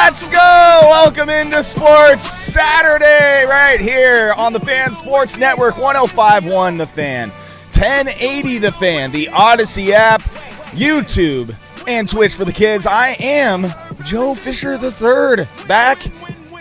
Let's go! Welcome into Sports Saturday right here on the Fan Sports Network, 105.1 The Fan, 1080 The Fan, the Odyssey app, YouTube, and Twitch for the kids. I am Joe Fisher III, back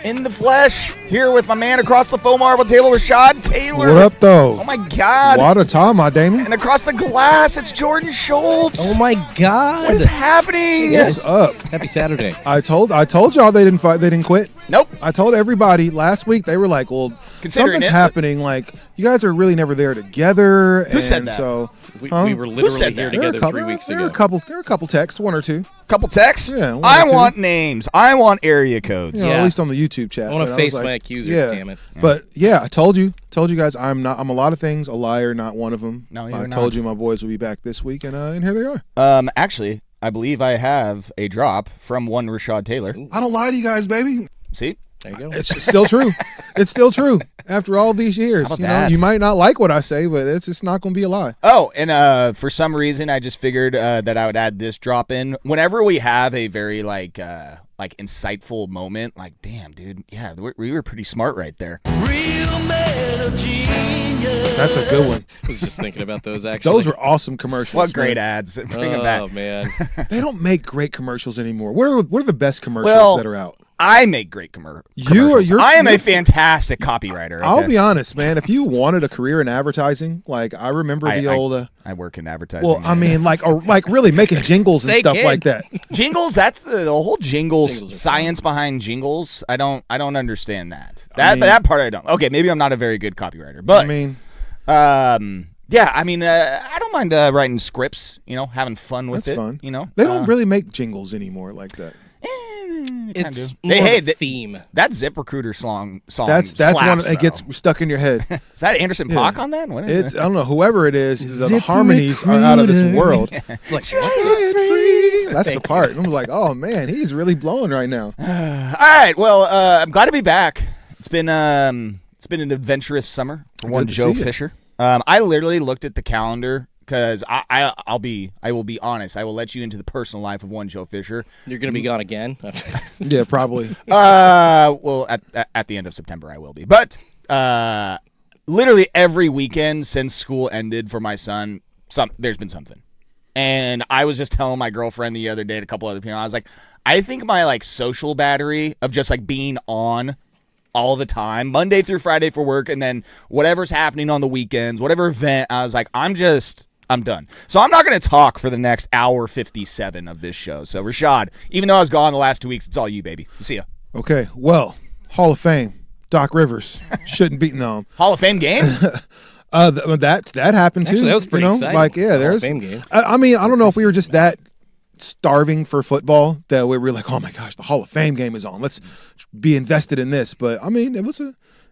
in the flesh, here with my man across the foam marble table, Rashad Taylor. What up, though? Oh, my God. What a time, my Damien. And across the glass, it's Jordan Schultz. Oh, my God. What is happening? What's up? Happy Saturday. I told y'all they didn't fight. They didn't quit. Nope. I told everybody last week. They were like, "Well, Considering something's it, happening. Like, you guys are really never there together." Who and said that? So We Huh? were literally said here that? together 3 weeks There ago. are a couple texts, one or two. Couple texts? Yeah, one or I two. want names. I want area codes. You know, Yeah. at least on the YouTube chat. I want But to was face like, my accusers, yeah. damn it. But yeah, I told you guys, I'm a lot of things. A liar, not one of them. No, I you're told not. you my boys will be back this week, and here they are. Actually, I believe I have a drop from one Rashad Taylor. I don't lie to you guys, baby. See? There you go. It's still true. It's still true after all these years. How about You know, that? you might not like what I say, but it's not going to be a lie. Oh, and for some reason, I just figured that I would add this drop in. Whenever we have a very, like insightful moment, like, damn, dude, yeah, we were pretty smart right there. That's a good one. I was just thinking about those, actually. Those were awesome commercials. What great man. ads. Bring them back. Oh, man. They don't make great commercials anymore. What are the best commercials Well, that are out? I make great commercials. You're- I am a fantastic copywriter. I'll okay? be honest, man. If you wanted a career in advertising, like I remember the old. I work in advertising. Well, I mean, like really making jingles and Say stuff kid. like that. Jingles, that's the whole jingles Jingles are science behind jingles. I don't understand that. I mean- That part I don't. Okay, maybe I'm not a very good copywriter, but I mean, yeah, I mean, I don't mind writing scripts, having fun with that's it. fun. You know, They don't really make jingles anymore like that. It's do. more Hey, of a theme. that ZipRecruiter song That's slaps, one that though. gets stuck in your head. Is that Anderson Yeah. Paak on that? What is It's I don't know, whoever it is, the harmonies are out of this world. It's like, That's the part. And I'm like, oh man, he's really blowing right now. All right, well, I'm glad to be back. It's been an adventurous summer for one to Joe see you. Fisher. I literally looked at the calendar because I will be honest. I will let you into the personal life of one Joe Fisher. you're going to be gone again? Yeah, probably. Well, at the end of September I will be, but literally every weekend since school ended for my son, there's been something. And I was just telling my girlfriend the other day and a couple other people, I was like, I think my like social battery of just like being on all the time, Monday through Friday for work, and then whatever's happening on the weekends, whatever event, I was like, I'm done. So I'm not going to talk for the next hour 57 of this show. So Rashad, even though I was gone the last 2 weeks, it's all you, baby. See ya. Okay, well, Hall of Fame, Doc Rivers shouldn't beat them. Hall of Fame game? That happened too. Actually, that was pretty exciting. Like, yeah, Hall of there's. Fame game. I mean, I don't know if we were just that starving for football that we were like, oh my gosh, the Hall of Fame game is on. Let's be invested in this. But I mean, it was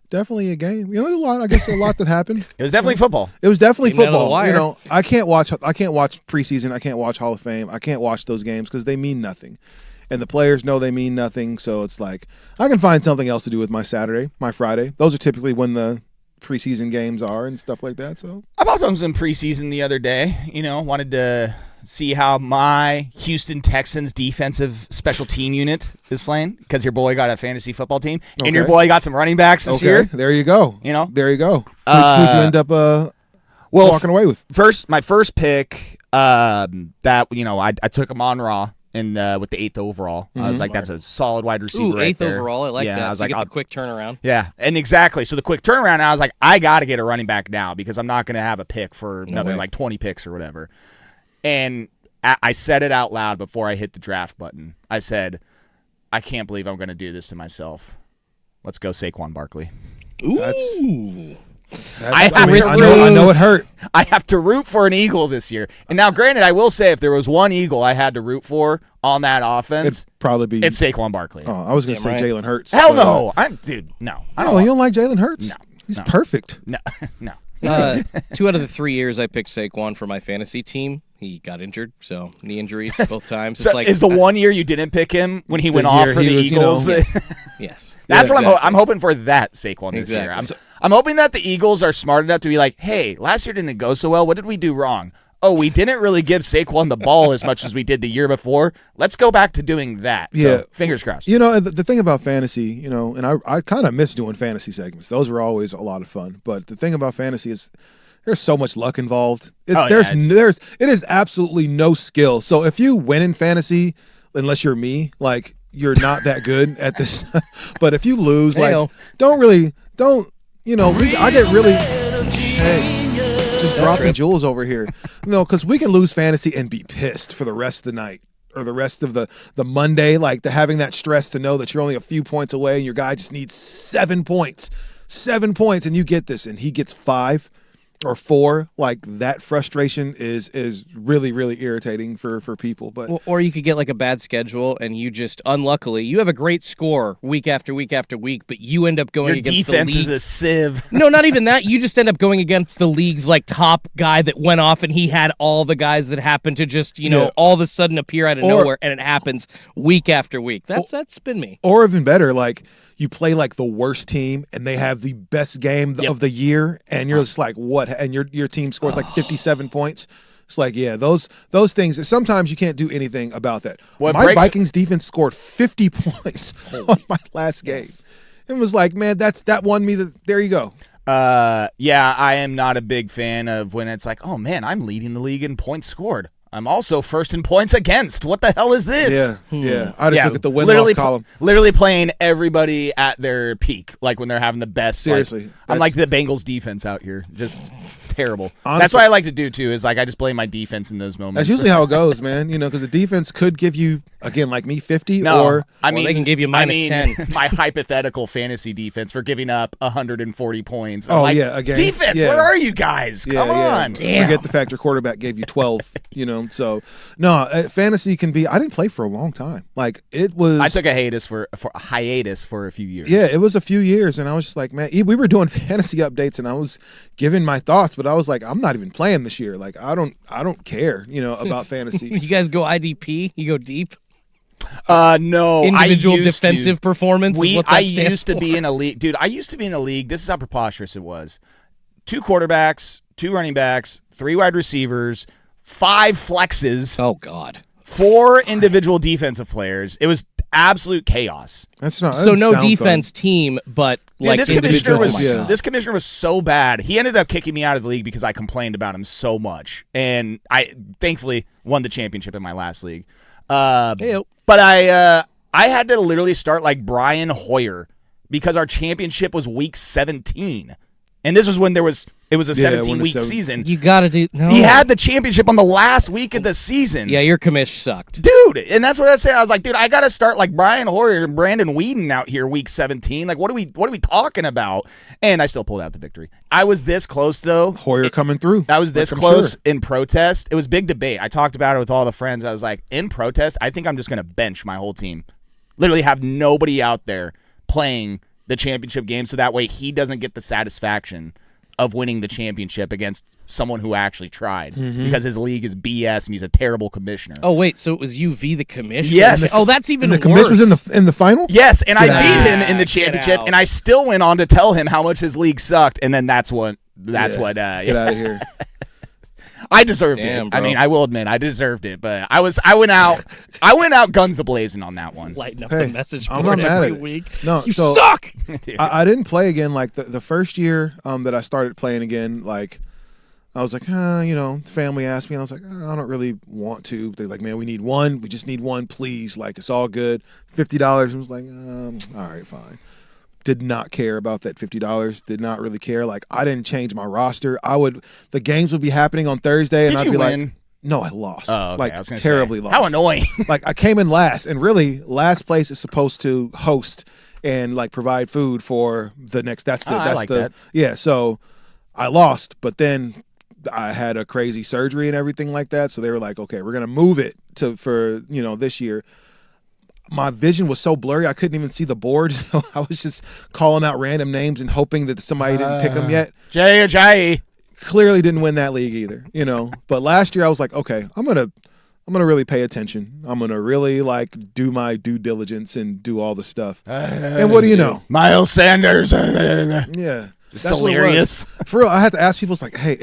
definitely a game. You know, there's a lot that happened. It was definitely football. It was definitely Getting out of the football. wire. You know, I can't watch preseason. I can't watch Hall of Fame. I can't watch those games because they mean nothing. And the players know they mean nothing. So it's like, I can find something else to do with my Saturday, my Friday. Those are typically when the preseason games are and stuff like that. So I popped on some preseason the other day. Wanted to see how my Houston Texans defensive special team unit is playing because your boy got a fantasy football team and your Okay. boy got some running backs this year. there you go. There you go. Who'd you end up walking away with? My first pick that I took him on Raw and with the 8th overall. I was like, that's a solid wide receiver. Ooh, right 8th there. overall. I like Yeah, that. I was So you like, get the quick turnaround. yeah, and exactly. So the quick turnaround, I was like, I got to get a running back now because I'm not going to have a pick for another way. like 20 picks or whatever. And I said it out loud before I hit the draft button. I said, I can't believe I'm going to do this to myself. Let's go Saquon Barkley. Ooh. I have I know it hurt. I have to root for an Eagle this year. And now, granted, I will say if there was one Eagle I had to root for on that offense, It'd probably be. it's Saquon Barkley. Oh, I was going to Damn say right. Jalen Hurts. Hell but, no. No. I No, don't you don't like Jalen Hurts? No, He's no. perfect. No. No. 2 out of the 3 years I picked Saquon for my fantasy team, he got injured. So knee injuries both times. So It's like is the 1 year you didn't pick him when he went off year for he the was, Eagles? yes. That's Yeah, what I'm hoping for that Saquon this year. Exactly. I'm hoping that the Eagles are smart enough to be like, hey, last year didn't go so well. What did we do wrong? oh, we didn't really give Saquon the ball as much as we did the year before. Let's go back to doing that. Yeah. So, fingers crossed. You know, the thing about fantasy, you know, and I kind of miss doing fantasy segments. Those were always a lot of fun. But the thing about fantasy is there's so much luck involved. It is absolutely no skill. So if you win in fantasy, unless you're me, like you're not that good at this. But if you lose, like don't you know, I get really just dropping jewels over here. No, because we can lose fantasy and be pissed for the rest of the night or the rest of the Monday, like having that stress to know that you're only a few points away and your guy just needs 7 points, and you get this and he gets 5 or 4. Like that frustration is really, really irritating for people. But or you could get like a bad schedule and you just unluckily you have a great score week after week after week, but you end up going Your against defense the league's, is a sieve. No, not even that. You just end up going against the league's like top guy that went off, and he had all the guys that happened to just all of a sudden appear out of nowhere, and it happens week after week. That's been me. Or even better, like you play like the worst team and they have the best game of the year, and you're just like, what? And your team scores like 57 points. It's like, yeah, those things. Sometimes you can't do anything about that. My Vikings defense scored 50 points on my last game. It was like, man, that won me. There you go. Yeah, I am not a big fan of when it's like, oh man, I'm leading the league in points scored. I'm also first in points against. What the hell is this? Yeah. I just look at the win-loss column. Literally playing everybody at their peak, like when they're having the best. Seriously. I'm like the Bengals defense out here. Just terrible. Honestly, that's what I like to do, too, is like I just blame my defense in those moments. That's usually how it goes, man. You know, because the defense could give you, again, like me, 50 or they can give you minus 10. My hypothetical fantasy defense for giving up 140 points. Again. Defense, where are you guys? Come on. Damn. Forget the fact your quarterback gave you 12, so no, fantasy can be. I didn't play for a long time. Like it was. I took a hiatus for a few years. Yeah, it was a few years, and I was just like, man, we were doing fantasy updates, and I was giving my thoughts, but I was like, I'm not even playing this year. Like I don't care, about fantasy. You guys go IDP? You go deep? No. Individual defensive performance is what that I stands used to be in a league. Dude, I used to be in a league. This is how preposterous it was. 2 quarterbacks, 2 running backs, 3 wide receivers, 5 flexes. Oh, God. 4 individual defensive players. It was absolute chaos. That's not so no sound defense team, but like this commissioner was so bad. He ended up kicking me out of the league because I complained about him so much, and I thankfully won the championship in my last league. But I had to literally start like Brian Hoyer because our championship was week 17, and this was when it was a 17-week season. You got to do. No. He had the championship on the last week of the season. Yeah, your commish sucked, dude. And that's what I said. I was like, dude, I got to start like Brian Hoyer and Brandon Whedon out here week 17. Like, what are we talking about? And I still pulled out the victory. I was this close though. Hoyer coming through. I was this close in protest. It was big debate. I talked about it with all the friends. I was like, in protest, I think I'm just gonna bench my whole team. Literally have nobody out there playing the championship game, so that way he doesn't get the satisfaction of winning the championship against someone who actually tried, because his league is BS and he's a terrible commissioner. Oh wait, so it was UV the commissioner? Yes. Oh, that's even the worse. commissioner was in the final. Yes, and I beat him in the championship, and I still went on to tell him how much his league sucked, and then that's what. Get out of here. I deserved it. Bro. I mean, I will admit I deserved it, but I went out guns a-blazing on that one. Lighting up the message I'm board not mad every at it. week. No, you so suck. I didn't play again. Like the first year that I started playing again, like I was like, family asked me, and I was like, I don't really want to. They're like, man, we need one. We just need one, please. Like it's all good. $50. I was like, all right, fine. Did not care about that $50. Did not really care. Like I didn't change my roster. The games would be happening on Thursday, and I'd be win? like, no, I lost. Oh, okay. Like I was gonna terribly say, lost. How annoying. Like I came in last, and really last place is supposed to host and like provide food for the next. That's it. I like that. Yeah. So I lost, but then I had a crazy surgery and everything like that. So they were like, okay, we're gonna move it for this year. My vision was so blurry, I couldn't even see the board. So I was just calling out random names and hoping that somebody didn't pick them yet. J. Clearly didn't win that league either, But last year I was like, okay, I'm gonna really pay attention. I'm gonna really like do my due diligence and do all the stuff. And what do you know? Miles Sanders. Yeah, Just delirious. For real, I had to ask people. It's like, hey,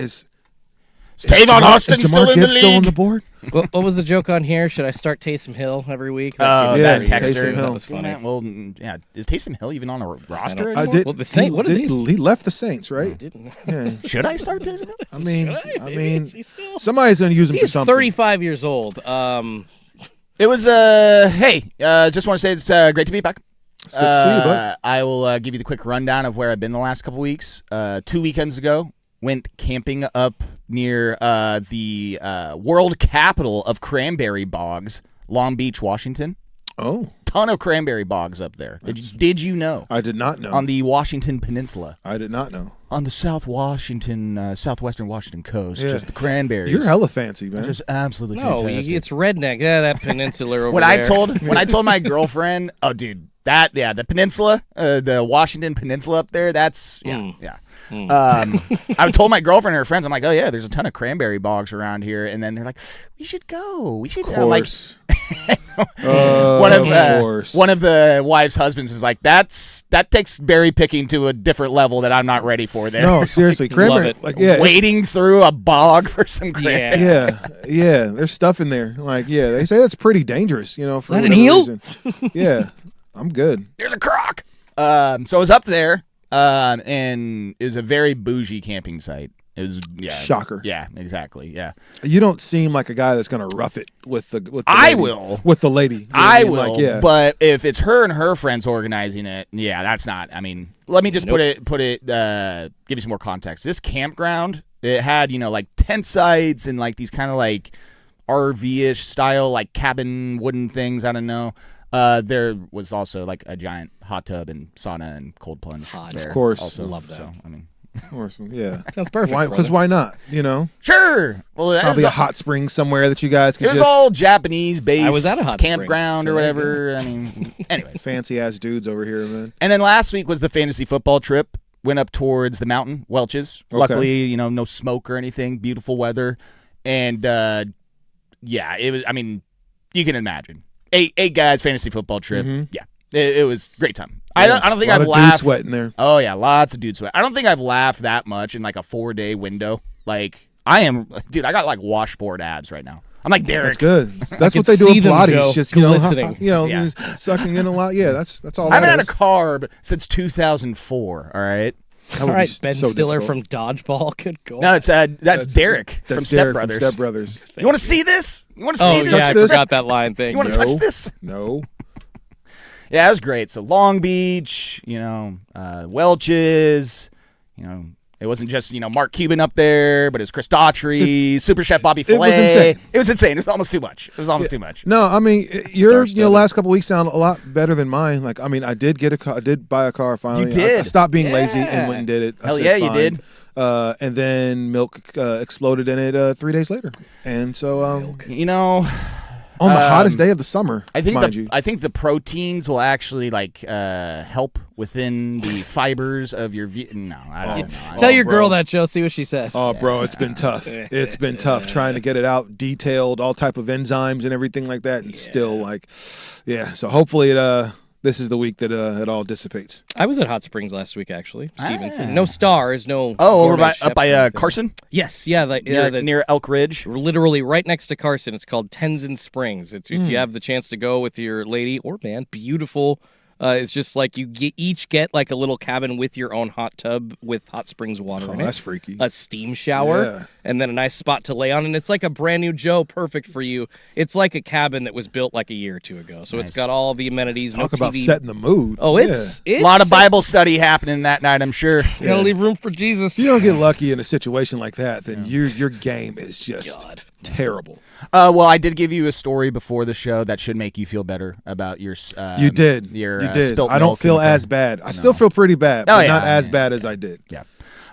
Tavon Austin Is still Jamar in the Gibbs still on league? the board? What was the joke on here? Should I start Taysom Hill every week? Oh, Yeah, that Taysom texter. Hill. That was funny. Well, yeah. Is Taysom Hill even on a roster don't- anymore? Well, the Saints- what did he left the Saints, right? Didn't. Yeah. Should I start Taysom Hill? I mean, Maybe he's still- somebody's gonna use him for He's something. 35 years old. It was hey, just want to say it's great to be back. It's good to see you, bud. I will give you the quick rundown of where I've been the last couple weeks. 2 weekends ago, went camping up near the world capital of cranberry bogs, Long Beach, Washington. Oh, Ton of cranberry bogs up there. Did you know? I did not know. On the Washington Peninsula, I did not know. on the southwestern Washington coast, Yeah. just the cranberries. You're hella fancy, man. just absolutely No, fantastic. it's redneck. Yeah, that peninsula over when there. I told my girlfriend, oh dude, the peninsula, the Washington Peninsula up there, that's yeah. I told my girlfriend and her friends, I'm like, oh yeah, there's a ton of cranberry bogs around here, and then they're like, we should go, we should. Of I'm like, course. one of the wives' husbands is like, that takes berry picking to a different level that I'm not ready for there. No, seriously, cranberry. it. Like, yeah, Wading through a bog for some cranberry. yeah. There's stuff in there. Like, yeah, they say that's pretty dangerous. You know, for That an whatever eel? reason. Yeah, I'm good. There's a croc. So I was up there, and it was a very bougie camping site. It was Shocker. Yeah, exactly. Yeah, You don't seem like a guy that's gonna rough it with the I lady. will. With the lady. You know what I mean? will. Like, yeah. But if it's her and her friends organizing it, yeah, that's not. I mean, let me just put it. Give you some more context. This campground, it had like tent sites and like these kind of like RV-ish style like cabin wooden things. I don't know. There was also like a giant hot tub and sauna and cold plunge. There Of course. also. Love that. So I mean, Of course, yeah. Sounds perfect. Because brother. why not? You know, sure. Well, that probably is a hot spring somewhere that you guys can It was just all Japanese based. I was at a hot campground springs, so or there you whatever. I mean, anyways. fancy ass dudes over here, man. And then last week was the fantasy football trip. Went up towards the mountain, Welch's. Okay. Luckily, no smoke or anything. Beautiful weather, and yeah, it was. I mean, you can imagine eight guys fantasy football trip. Yeah, it was a great time. I don't think a lot I've of laughed. dude sweating there. Oh yeah, lots of dude sweat. I don't think I've laughed that much in like a 4-day window. Like I am, dude. I got like washboard abs right now. I'm like Derek. That's good. That's can what they do see in them, Pilates. Joe, Just glistening. Yeah. Sucking in a lot. Yeah, that's all. I haven't that had a is. carb since 2004. All right. That All would be right, Ben so Stiller difficult. from Dodgeball. Good goal. No, it's that's Derek from That's Step Derek Brothers. From Step Brothers. You want to see this? You want to Oh see this? yeah, I this? forgot that line thing. You want to touch this? No. Yeah, it was great. So Long Beach, Welch's, it wasn't just Mark Cuban up there, but it was Chris Daughtry, Super Chef Bobby Flay. It was insane. It was insane. It was almost too much. It was almost too much. No, I mean your Star-studded. last couple weeks sound a lot better than mine. Like I mean, I did get a car. I did buy a car finally. You did? I stopped being lazy Yeah. and went and did it. I Hell said, yeah, you fine. did. And then milk exploded in it 3 days later, and so on the hottest day of the summer, I think mind you. I think the proteins will actually help within the fibers of your No, I don't know. Tell your bro. girl that, Joe. See what she says. Oh, bro, it's been tough. It's been tough trying to get it out detailed, all type of enzymes and everything like that, and still So hopefully this is the week that it all dissipates. I was at Hot Springs last week, actually. Stevenson. Ah. No stars, no. Oh, over gourmet up by chef or anything. Carson, Yes, yeah, near Elk Ridge. literally right next to Carson. It's called Tenzin Springs. It's if you have the chance to go with your lady or man, beautiful. It's just like you each get like a little cabin with your own hot tub with hot springs water Oh, in it. that's freaky. A steam shower, Yeah. and then a nice spot to lay on. And it's like a brand new Joe, perfect for you. It's like a cabin that was built like a year or two ago. So it's got all the amenities. Talk no about TV. setting the mood. Oh, it's A lot of Bible study happening that night, I'm sure. You gotta leave room for Jesus. If you don't get lucky in a situation like that, then your game is just God. terrible. Well, I did give you a story before the show that should make you feel better about your. You did. Your, You did. spilt I don't milk feel and the- as bad. I still feel pretty bad, Oh, but yeah, not as yeah, bad as I did. Yeah.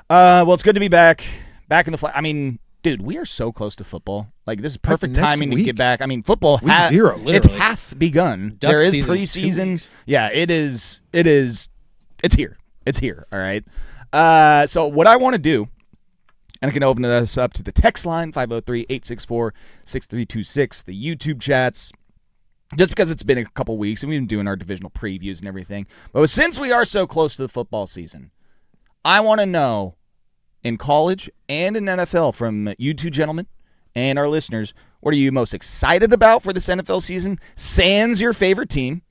Well, it's good to be back in the flat. I mean, dude, we are so close to football. Like this is perfect next timing to week. get back. I mean, football. Week 0. It Literally. hath begun. Duck there is season's 2 preseason. weeks. Yeah, it is. It is. It's here. It's here. All right. So what I want to do. And I can open this up to the text line, 503-864-6326, the YouTube chats, just because it's been a couple weeks and we've been doing our divisional previews and everything. But since we are so close to the football season, I want to know in college and in NFL from you two gentlemen and our listeners. What are you most excited about for this NFL season? Sans your favorite team.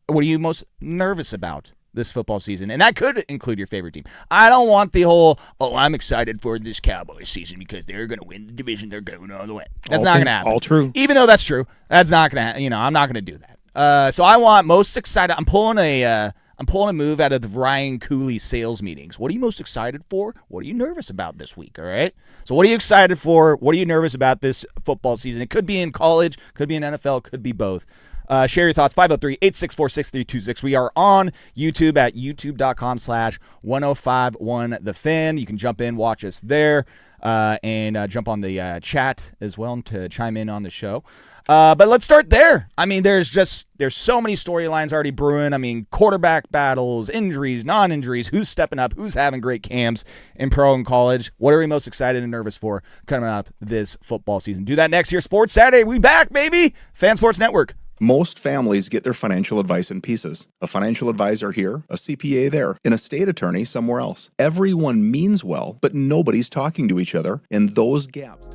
What are you most nervous about this football season? And that could include your favorite team. I don't want the whole, I'm excited for this Cowboys season because they're going to win the division. They're going all the way. That's not going to happen. All true. Even though that's true, that's not going to, I'm not going to do that. So I want most excited. I'm pulling a move out of the Ryan Cooley sales meetings. What are you most excited for? What are you nervous about this week? All right. So what are you excited for? What are you nervous about this football season? It could be in college, could be in NFL, could be both. Share your thoughts, 503-864-6326. We are on YouTube at youtube.com/1051thefan. You can jump in, watch us there, and jump on the chat as well to chime in on the show. But let's start there. I mean, there's so many storylines already brewing. I mean, quarterback battles, injuries, non-injuries, who's stepping up, who's having great camps in pro and college. What are we most excited and nervous for coming up this football season? Do that next year. Sports Saturday. We back, baby. Fan Sports Network. Most families get their financial advice in pieces. A financial advisor here, a CPA there, an estate attorney somewhere else. Everyone means well, but nobody's talking to each other, and those gaps.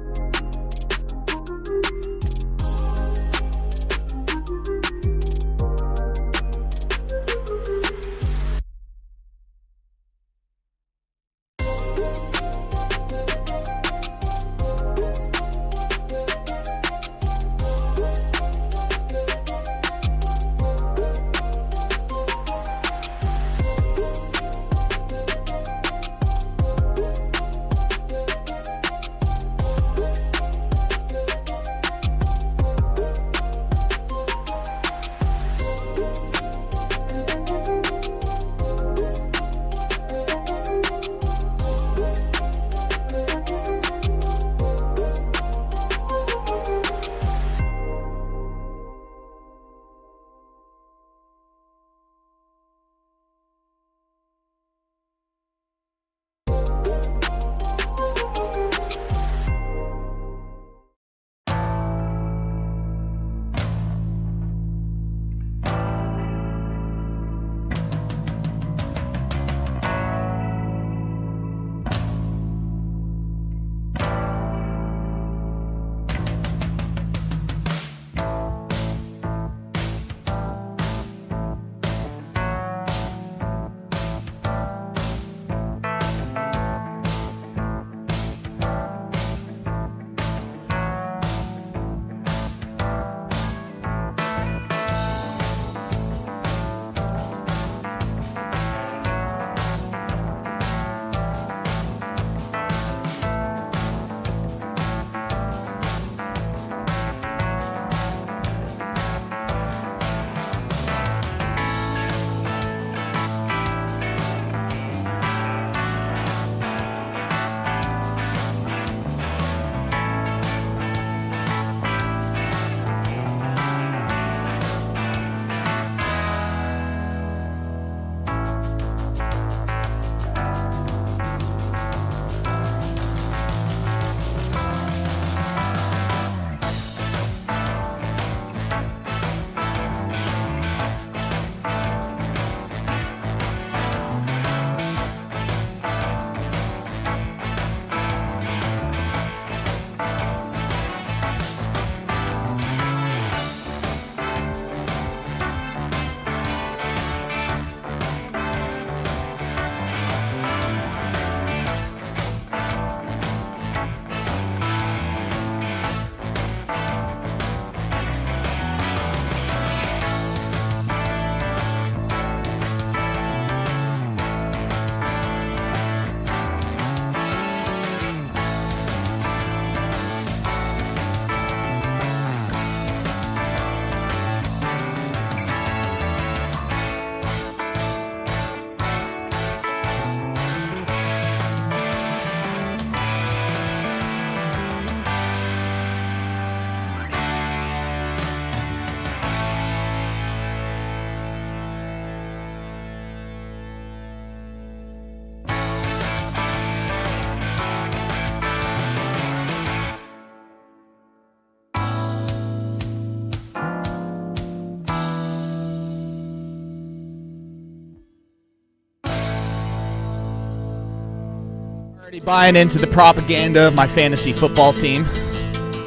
Already buying into the propaganda of my fantasy football team.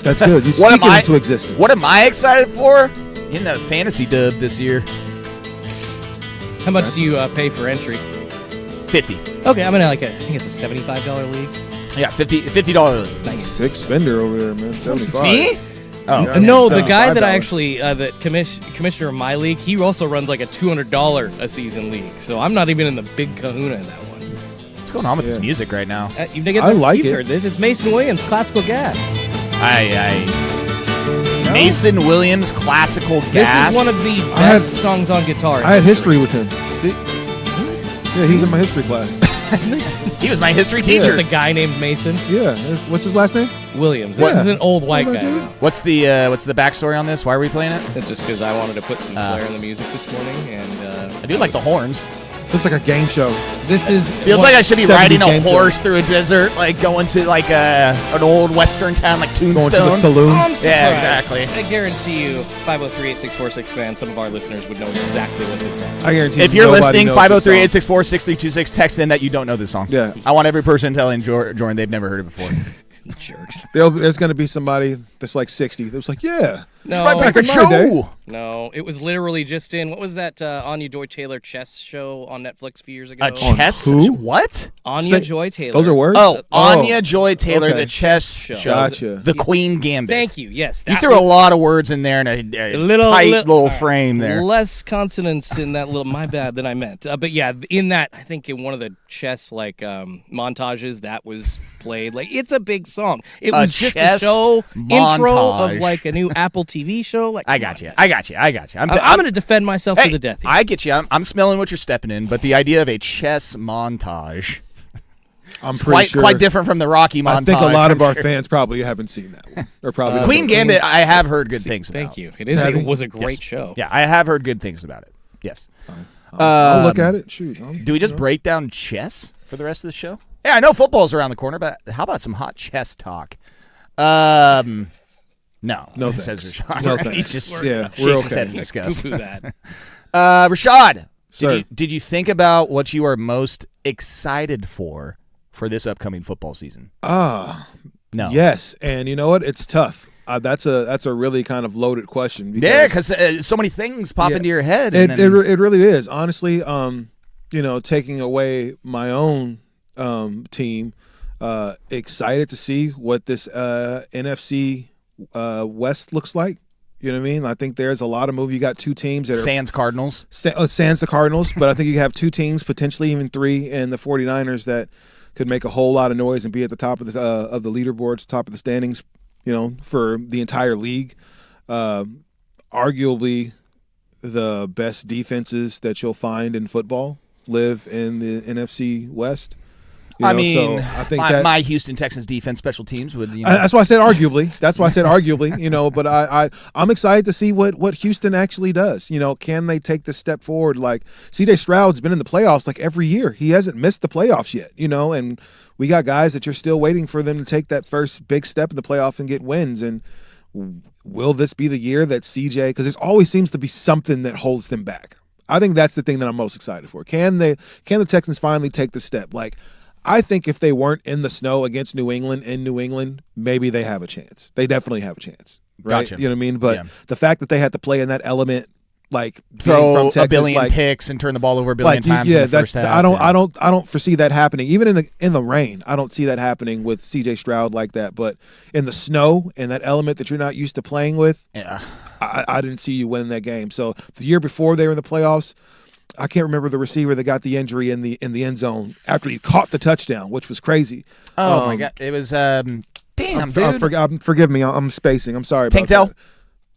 That's good. You What am speak it I- into existence. What am I excited for? In the fantasy dub this year. How much do you pay for entry? 50. Okay, I'm in I think it's a $75 league. Yeah, $50 league. Nice. Big spender over there, man. 75. Me? Oh, Yeah. No, the guy that $75. I actually, that commissioner of my league, he also runs like a $200 a season league. So I'm not even in the big kahuna in that one. what's going on with this Yeah. music right now? I like you've it. heard this. It's Mason Williams, Classical Gas. Mason Williams, classical This gas. is one of the I best had- songs on guitar. in I had history with him. Dude, Yeah, he was in my history class. He was my history He's teacher. just a guy named Mason Yeah. What's his last name? Williams. This Yeah. is an old white What guy about now. What's the backstory on this? Why are we playing it? It's just because I wanted to put some flair in the music this morning, and I do like the horns. It's like a game show. this is Feels like I should be 70s riding a game show. horse through a desert, like going to like an old western town like Tombstone. Going to the saloon. I'm surprised. Yeah, exactly. I guarantee you, 503-8646 fans, some of our listeners would know exactly what this song is. I guarantee If you're nobody listening, knows this song. 503-864-6326, text in that you don't know this song. Yeah. I want every person telling Jordan they've never heard it before. Jerks. There's going to be somebody that's like 60 that's like, yeah. No, My favorite Back in my day. show. no, it was literally just in, what was that Anya Joy Taylor chess show on Netflix a few years ago? A chess? who? What? Anya Say- Joy Taylor. Those are words? Oh, Anya Joy Taylor, okay. the chess Show. show. Gotcha. The Queen Gambit. Thank you. Yes. You that threw was a lot of words in there in a little- tight li- little frame there. less consonants in that little, my bad, than I meant. But yeah, in that, I think in one of the chess montages that was played. Like, it's a big song. It was just a chess show intro montage. of like a new Apple TV show. Like, I got you. I got you. I'm going to defend myself Hey, to the death here. I get you. I'm smelling what you're stepping in, but the idea of a chess montage I'm is pretty sure. quite different from the Rocky montage. I think a lot of our fans probably haven't seen that one. Or probably don't Queen know. Gambit, I have heard good things about. Thank you. It Have you? was a great show. Yeah, I have heard good things about it. Yes. I'll look at it. Shoot. Do we just break down chess for the rest of the show? Yeah, I know football's around the corner, but how about some hot chess talk? No. No says thanks. Rashad. No He thanks. just Yeah, shakes we're his head in okay. disgust. Poo-poo that. Rashad, Sir. did you think about what you are most excited for this upcoming football season? No. Yes, and you know what? It's tough. That's a really kind of loaded question. Yeah, because so many things pop Yeah. into your head. It, and it, then, re- it really is. Honestly, taking away my own team, excited to see what this NFC West looks like. You know what I mean? I think there's a lot of move. You got two teams that are Sands Cardinals. sans the Cardinals, but I think you have two teams, potentially even three, and the 49ers that could make a whole lot of noise and be at the top of the leaderboards, top of the standings, for the entire league. Arguably, the best defenses that you'll find in football live in the NFC West. I mean, so I think my Houston Texans defense special teams would. that's why I said arguably. That's why I said arguably. But I'm excited to see what Houston actually does. Can they take this step forward? Like C.J. Stroud's been in the playoffs like every year. He hasn't missed the playoffs yet. And we got guys that you're still waiting for them to take that first big step in the playoff and get wins. And will this be the year that C.J. Because there always seems to be something that holds them back. I think that's the thing that I'm most excited for. Can the Texans finally take the step? Like, I think if they weren't in the snow against New England in New England, maybe they have a chance. They definitely have a chance. Right? Gotcha. You know what I mean? But Yeah. the fact that they had to play in that element, like being throw from Texas, a billion like, picks and turn the ball over a billion times. yeah, in the first that's half. I don't foresee that happening. Even in the rain, I don't see that happening with C.J. Stroud like that. But in the snow and that element that you're not used to playing with, Yeah. I didn't see you winning that game. So the year before they were in the playoffs, I can't remember the receiver that got the injury in the end zone after he caught the touchdown, which was crazy. Oh my god! It was damn, dude. Forgive me, I'm spacing. I'm sorry. Tank about Dell? that.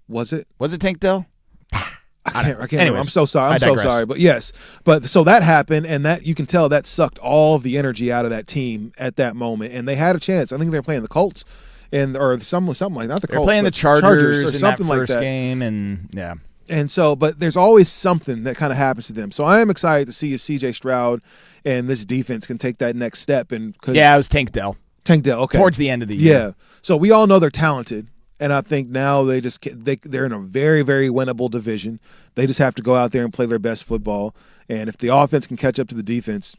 Was it? Was it Tank Dell? I can't remember. Anyways, I'm so sorry. I I'm so digress. sorry. But yes. But so that happened, and that you can tell that sucked all of the energy out of that team at that moment. And they had a chance. I think they were playing the Colts, or something like not the They're Colts, playing the but Chargers or in something that like first that. game, and yeah. And so, but there's always something that kind of happens to them. So I am excited to see if C.J. Stroud and this defense can take that next step. And Yeah, it was Tank Dell Tank Dell, okay, towards the end of the year. yeah. So we all know they're talented, and I think now they're in a very, very winnable division. They just have to go out there and play their best football. And if the offense can catch up to the defense,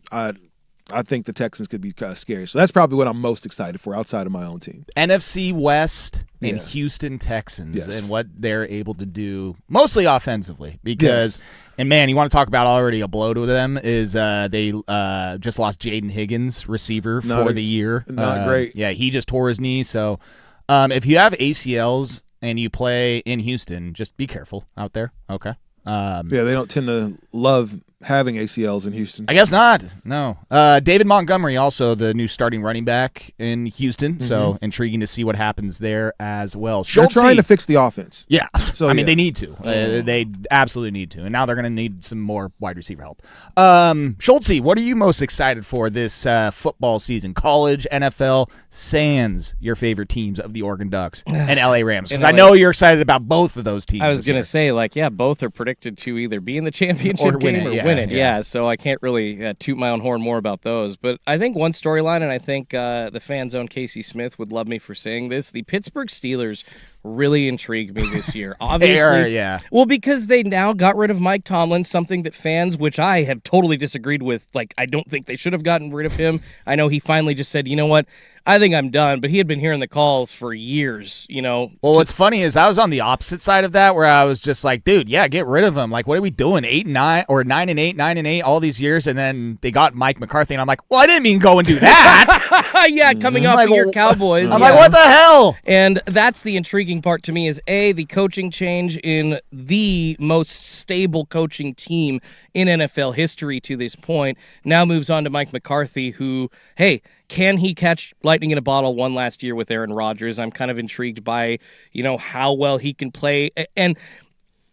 I think the Texans could be scary. So that's probably what I'm most excited for outside of my own team. NFC West and Yeah. Houston Texans Yes. and what they're able to do, mostly offensively. Because, and man, you want to talk about already a blow to them is they just lost Jaden Higgins, receiver, for the year. Not great. Yeah, he just tore his knee. So if you have ACLs and you play in Houston, just be careful out there. Okay. Yeah, they don't tend to love having ACLs in Houston. I guess not. No. David Montgomery, also the new starting running back in Houston. So intriguing to see what happens there as well. They're Schultz, trying to fix the offense. yeah. So, I mean, yeah. they need to. They absolutely need to. And now they're going to need some more wide receiver help. Schultze, what are you most excited for this football season? College, NFL, sans your favorite teams of the Oregon Ducks and LA Rams. Because I know you're excited about both of those teams. I was this going year. to say, like, yeah, both are predicted to either be in the championship Or win game it, or yeah, win it. yeah. Yeah, so I can't really toot my own horn more about those. But I think one storyline, and I think the fan zone Casey Smith would love me for saying this, the Pittsburgh Steelers really intrigued me this year. Obviously, yeah. Well, because they now got rid of Mike Tomlin, something that fans, which I have totally disagreed with, like, I don't think they should have gotten rid of him. I know he finally just said, you know what, I think I'm done, but he had been hearing the calls for years, you know. Well, what's funny is I was on the opposite side of that, where I was just like, "Dude, yeah, get rid of him. Like, what are we doing? 8-9 or 9-8, 9-8, all these years, and then they got Mike McCarthy, and I'm like, well, I didn't mean go and do that. Yeah, coming off Like, of your well, Cowboys. I'm yeah. like, what the hell? And that's the intriguing part to me is the coaching change in the most stable coaching team in NFL history to this point now moves on to Mike McCarthy, who, hey, can he catch lightning in a bottle one last year with Aaron Rodgers? I'm kind of intrigued by, you know, how well he can play. And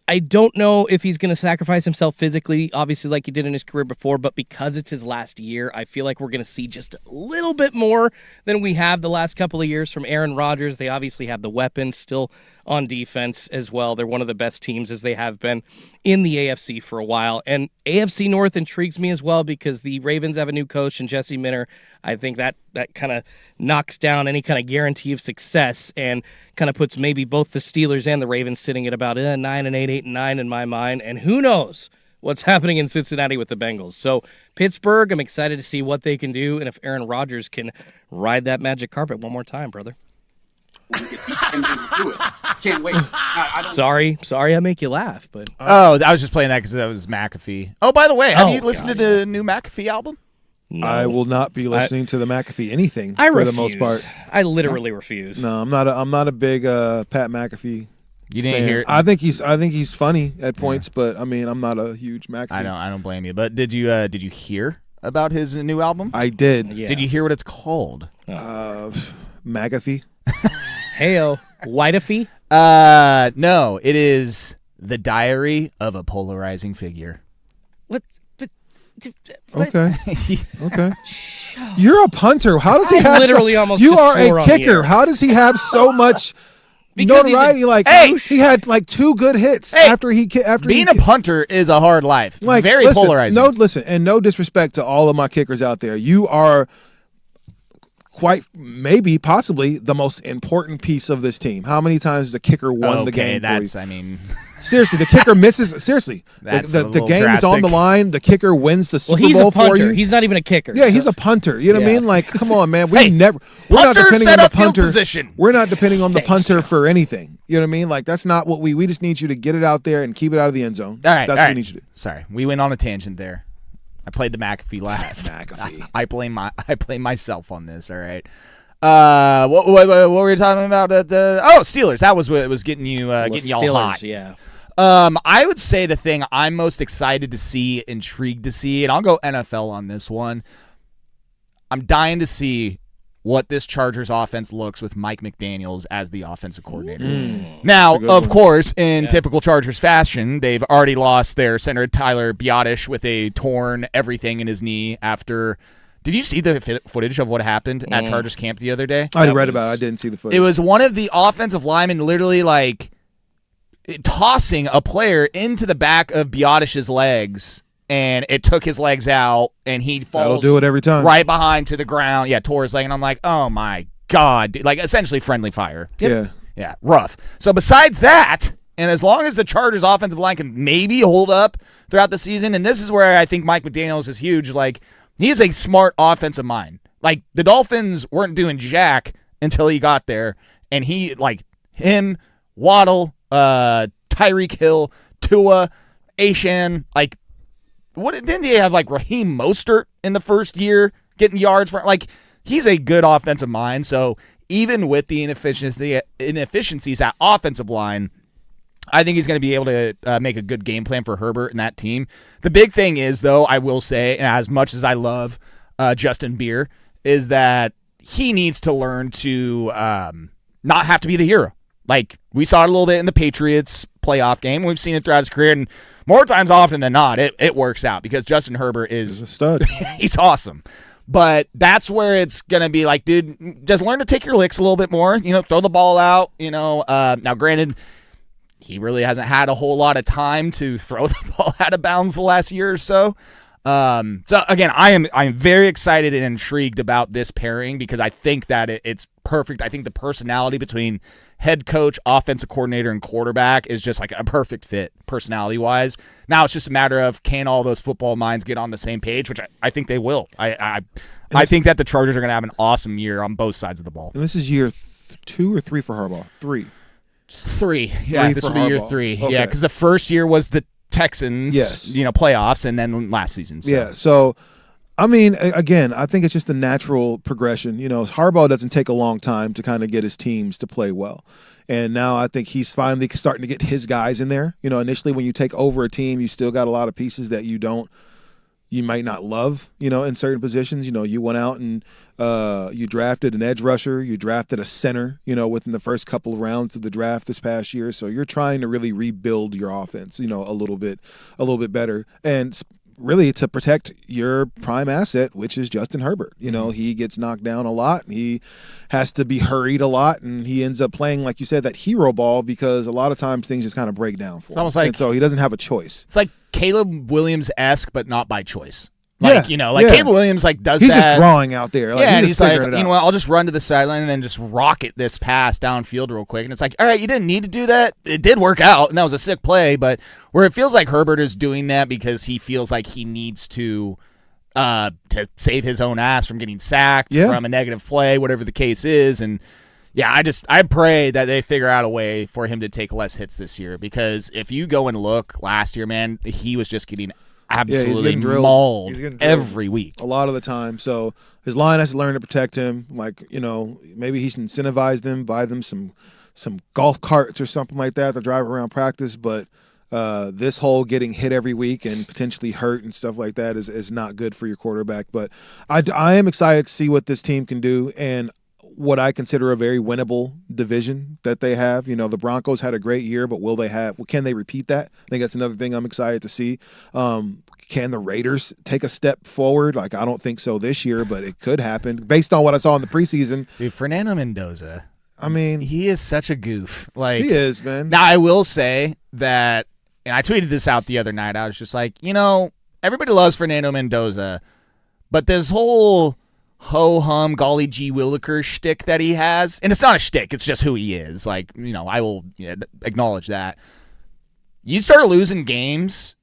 I don't know if he's going to sacrifice himself physically, obviously, like he did in his career before, but because it's his last year, I feel like we're going to see just a little bit more than we have the last couple of years from Aaron Rodgers. They obviously have the weapons still on defense as well. They're one of the best teams as they have been in the AFC for a while. And AFC North intrigues me as well because the Ravens have a new coach in Jesse Minter. I think that kind of knocks down any kind of guarantee of success and kind of puts maybe both the Steelers and the Ravens sitting at about 9-8, 8-9 in my mind. And who knows what's happening in Cincinnati with the Bengals. So Pittsburgh, I'm excited to see what they can do and if Aaron Rodgers can ride that magic carpet one more time, brother. We could beat 10 games to do it. Can't wait. I don't Sorry I make you laugh, but Oh, I was just playing that because that was McAfee. Oh, by the way, have Oh, you listened God, to the new McAfee album? no. I will not be listening to the McAfee anything I for refuse. the most part. I literally refuse. No, I'm not a big Pat McAfee. You didn't fan. hear it? I think he's funny at points, but I mean, I'm not a huge McAfee. I don't blame you. But did you hear about his new album? I did. Yeah. Did you hear what it's called? McAfee. Heyo, Whiteafee? No, it is The Diary of a Polarizing Figure. What? But, Okay. Okay. You're a punter. How does he I have? literally almost You just are swore a on the kicker. air. How does he have so much Because he's a notoriety? Like douche. he had like 2 good hits Hey, after Being a punter is a hard life. like Very listen, polarizing. No disrespect to all of my kickers out there. You are maybe possibly the most important piece of this team. How many times has a kicker won the game for you? that's, I mean, Seriously, the kicker misses. Seriously, That's the a little game is on drastic. the line. The kicker wins the Well, Super he's Bowl a punter. for you. He's not even a kicker. Yeah, he's a punter. You know what I Yeah. mean? Like, come on, man. We're Hey, not punter depending set on the up field punter. position. We're not depending on the Thanks, punter Joe. for anything. You know what I mean? Like, that's not what we just need you to get it out there and keep it out of the end zone. all right. That's all what right. we need you to do. Sorry, we went on a tangent there. I played the McAfee laugh. McAfee. I blame myself on this. All right. What were we talking about? Steelers. That was what was getting you getting y'all Steelers, hot. yeah. I would say the thing I'm most excited to see, intrigued to see, and I'll go NFL on this one. I'm dying to see what this Chargers offense looks with Mike McDaniels as the offensive coordinator. Now, of course, in typical Chargers fashion, they've already lost their center Tyler Biotish with a torn everything in his knee after. Did you see the footage of what happened at Chargers camp the other day? I read about it. I didn't see the footage. It was one of the offensive linemen literally like tossing a player into the back of Biotish's legs, and it took his legs out, and he falls That'll do it every time. right behind to the ground. Yeah, tore his leg, and I'm like, oh my God. Dude. Like, essentially friendly fire. Yeah. Yeah, rough. So besides that, and as long as the Chargers offensive line can maybe hold up throughout the season, and this is where I think Mike McDaniels is huge, like, He is a smart offensive mind. Like, the Dolphins weren't doing jack until he got there, and he, like, him, Waddle, Tyreek Hill, Tua, Ashan, like, what didn't they have, like, Raheem Mostert in the first year getting yards for, like, he's a good offensive mind. So even with the inefficiencies at offensive line, I think he's going to be able to make a good game plan for Herbert and that team. The big thing is, though, I will say, and as much as I love Justin Beer, is that he needs to learn to not have to be the hero. Like, we saw it a little bit in the Patriots playoff game. We've seen it throughout his career, and more times often than not, it works out because Justin Herbert is a stud. He's awesome. But that's where it's going to be like, dude, just learn to take your licks a little bit more. Throw the ball out. Now, granted, he really hasn't had a whole lot of time to throw the ball out of bounds the last year or so. So again, I'm very excited and intrigued about this pairing because I think that it's perfect. I think the personality between head coach, offensive coordinator, and quarterback is just like a perfect fit personality-wise. Now it's just a matter of can all those football minds get on the same page, which I think they will. I think that the Chargers are going to have an awesome year on both sides of the ball. And this is year 2 or 3 for Harbaugh? 3. 3. Yeah, this will be year 3. Okay. Yeah, because the first year was the Texans, yes, playoffs, and then last season. So. Yeah, so I mean, again, I think it's just the natural progression. Harbaugh doesn't take a long time to kind of get his teams to play well. And now I think he's finally starting to get his guys in there. Initially when you take over a team, you still got a lot of pieces that you might not love, in certain positions. You went out and you drafted an edge rusher, you drafted a center, within the first couple of rounds of the draft this past year. So you're trying to really rebuild your offense, a little bit better. And really to protect your prime asset, which is Justin Herbert. He gets knocked down a lot. He has to be hurried a lot, and he ends up playing, like you said, that hero ball because a lot of times things just kind of break down for him. Almost like, and so he doesn't have a choice. It's like Caleb Williams-esque, but not by choice. Yeah, Caleb Williams does he's that. just drawing out there. He's like, I'll just run to the sideline and then just rocket this pass downfield real quick. And it's like, all right, you didn't need to do that. It did work out, and that was a sick play. But where it feels like Herbert is doing that because he feels like he needs to save his own ass from getting sacked from a negative play, whatever the case is. And yeah, I pray that they figure out a way for him to take less hits this year because if you go and look last year, man, he was just getting absolutely mauled every week. A lot of the time. So his line has to learn to protect him. Like, maybe he should incentivize them, buy them some golf carts or something like that to drive around practice. But this whole getting hit every week and potentially hurt and stuff like that is not good for your quarterback. But I am excited to see what this team can do and what I consider a very winnable division that they have. The Broncos had a great year, but can they repeat that? I think that's another thing I'm excited to see. Can the Raiders take a step forward? I don't think so this year, but it could happen based on what I saw in the preseason. Dude, Fernando Mendoza. I mean, he is such a goof. He is, man. Now, I will say that, and I tweeted this out the other night. I was just like, everybody loves Fernando Mendoza, but this whole ho-hum, golly gee williker shtick that he has, and it's not a shtick, it's just who he is. I will acknowledge that. You start losing games,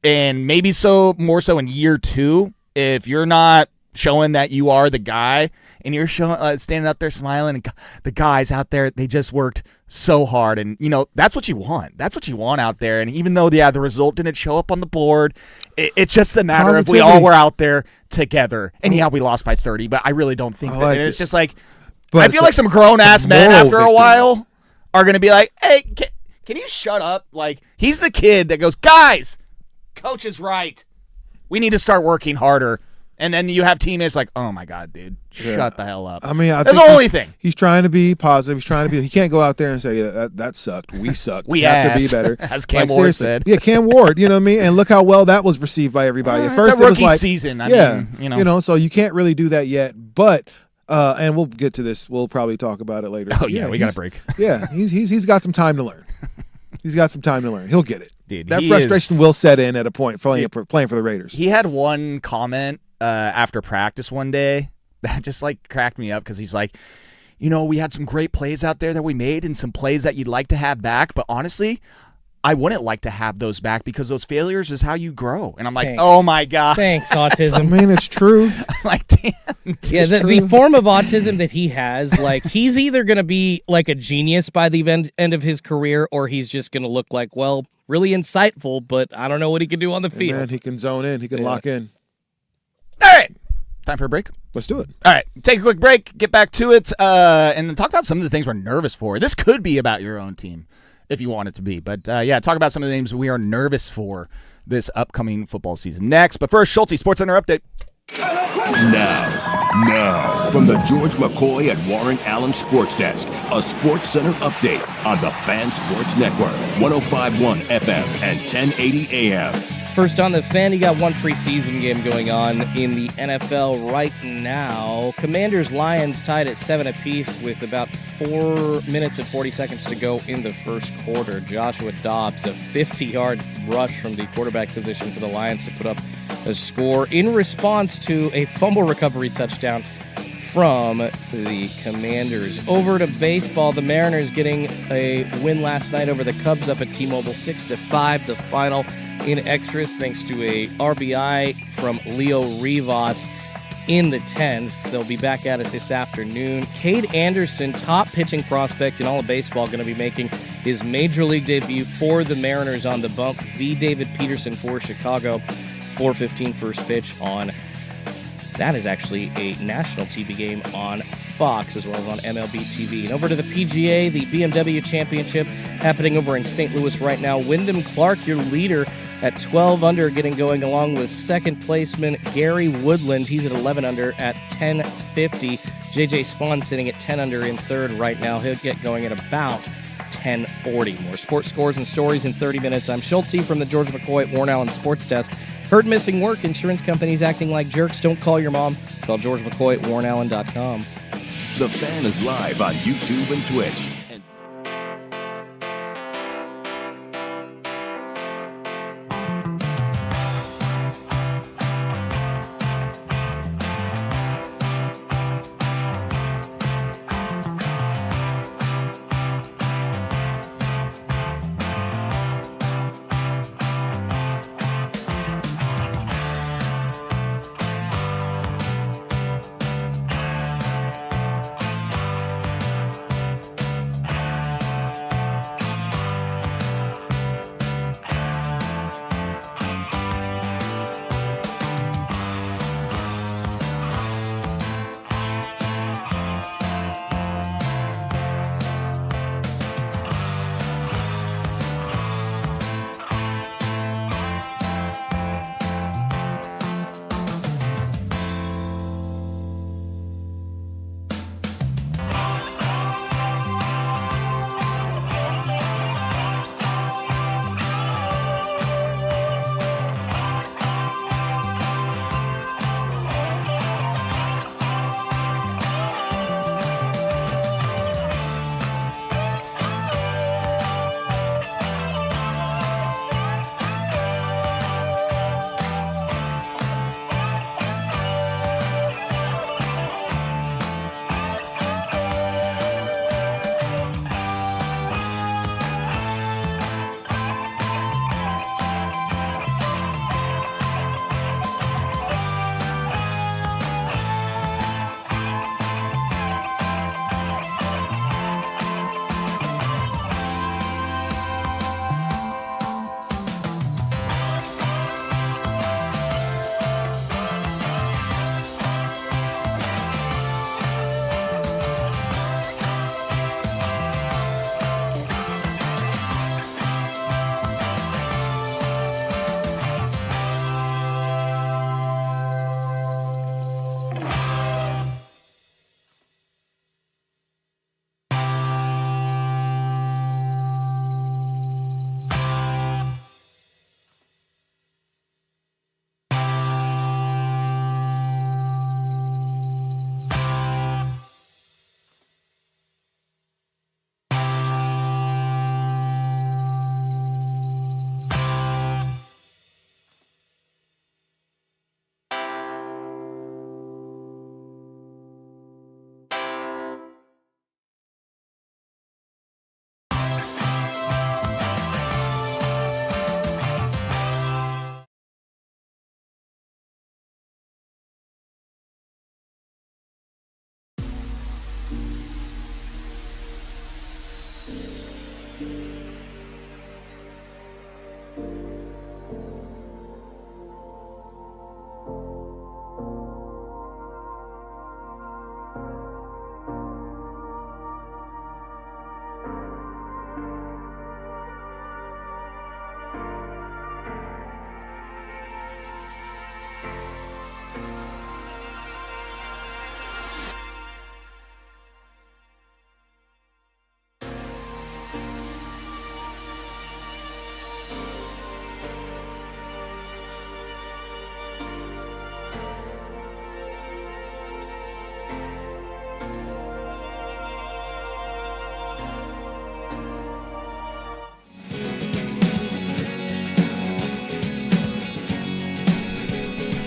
and maybe more so in year 2, if you're not showing that you are the guy, and you're standing up there smiling, and the guys out there, they just worked so hard, and that's what you want. That's what you want out there. And even though the result didn't show up on the board, it's just the matter of we all were out there together. And we lost by 30, but I really don't think that. It's just like, I feel like some grown ass men after a while are gonna be like, hey, can you shut up? He's the kid that goes, guys, coach is right. We need to start working harder. And then you have teammates like, oh my God, dude, shut the hell up. I mean, that's the only thing. He's trying to be positive. He can't go out there and say, that sucked. We sucked. We have to be better. As Cam Ward said. Yeah, Cam Ward, you know what I mean? And look how well that was received by everybody. At first, it's a rookie season. I mean, so you can't really do that yet. But, and we'll get to this. We'll probably talk about it later. Oh, yeah, we got a break. Yeah, he's got some time to learn. He's got some time to learn. He'll get it. Dude, that frustration will set in at a point playing for the Raiders. He had one comment after practice one day that just cracked me up because he's like, we had some great plays out there that we made and some plays that you'd like to have back, but honestly, I wouldn't like to have those back because those failures is how you grow. And I'm like, Thanks. oh my God. Thanks, I autism. mean, it's true. I'm like, damn. Yeah, the form of autism that he has, like, he's either going to be like a genius by the end of his career, or he's just going to look like, well, really insightful, but I don't know what he can do on the field. Man, he can zone in. He can lock in. All right. Time for a break. Let's do it. All right, take a quick break, get back to it, and then talk about some of the things we're nervous for. This could be about your own team if you want it to be. But, yeah, talk about some of the names we are nervous for this upcoming football season. Next, but first, Schulte, SportsCenter update. Now, from the George McCoy and Warren Allen Sports Desk, a Sports Center update on the Fan Sports Network, 105.1 FM and 1080 AM. First on the Fan, you got one preseason game going on in the NFL right now. Commanders-Lions tied at 7 apiece with about 4 minutes and 40 seconds to go in the first quarter. Joshua Dobbs, a 50-yard rush from the quarterback position for the Lions to put up a score in response to a fumble recovery touchdown from the Commanders. Over to baseball, the Mariners getting a win last night over the Cubs up at T-Mobile 6-5, the final in extras thanks to a RBI from Leo Rivas in the 10th. They'll be back at it this afternoon. Cade Anderson, top pitching prospect in all of baseball, going to be making his major league debut for the Mariners on the bump. V. David Peterson for Chicago. 4:15 first pitch on, that is actually a national TV game on Fox as well as on MLB TV. And over to the PGA, the BMW Championship happening over in St. Louis right now. Wyndham Clark, your leader, at 12 under, getting going along with second placeman Gary Woodland. He's at 11 under at 10:50. JJ Spawn sitting at 10 under in third right now. He'll get going at about 10:40. More sports scores and stories in 30 minutes. I'm Schulte from the George McCoy Warren Allen Sports Desk. Heard missing work, insurance companies acting like jerks. Don't call your mom. Call George McCoy at WarrenAllen.com. The Fan is live on YouTube and Twitch.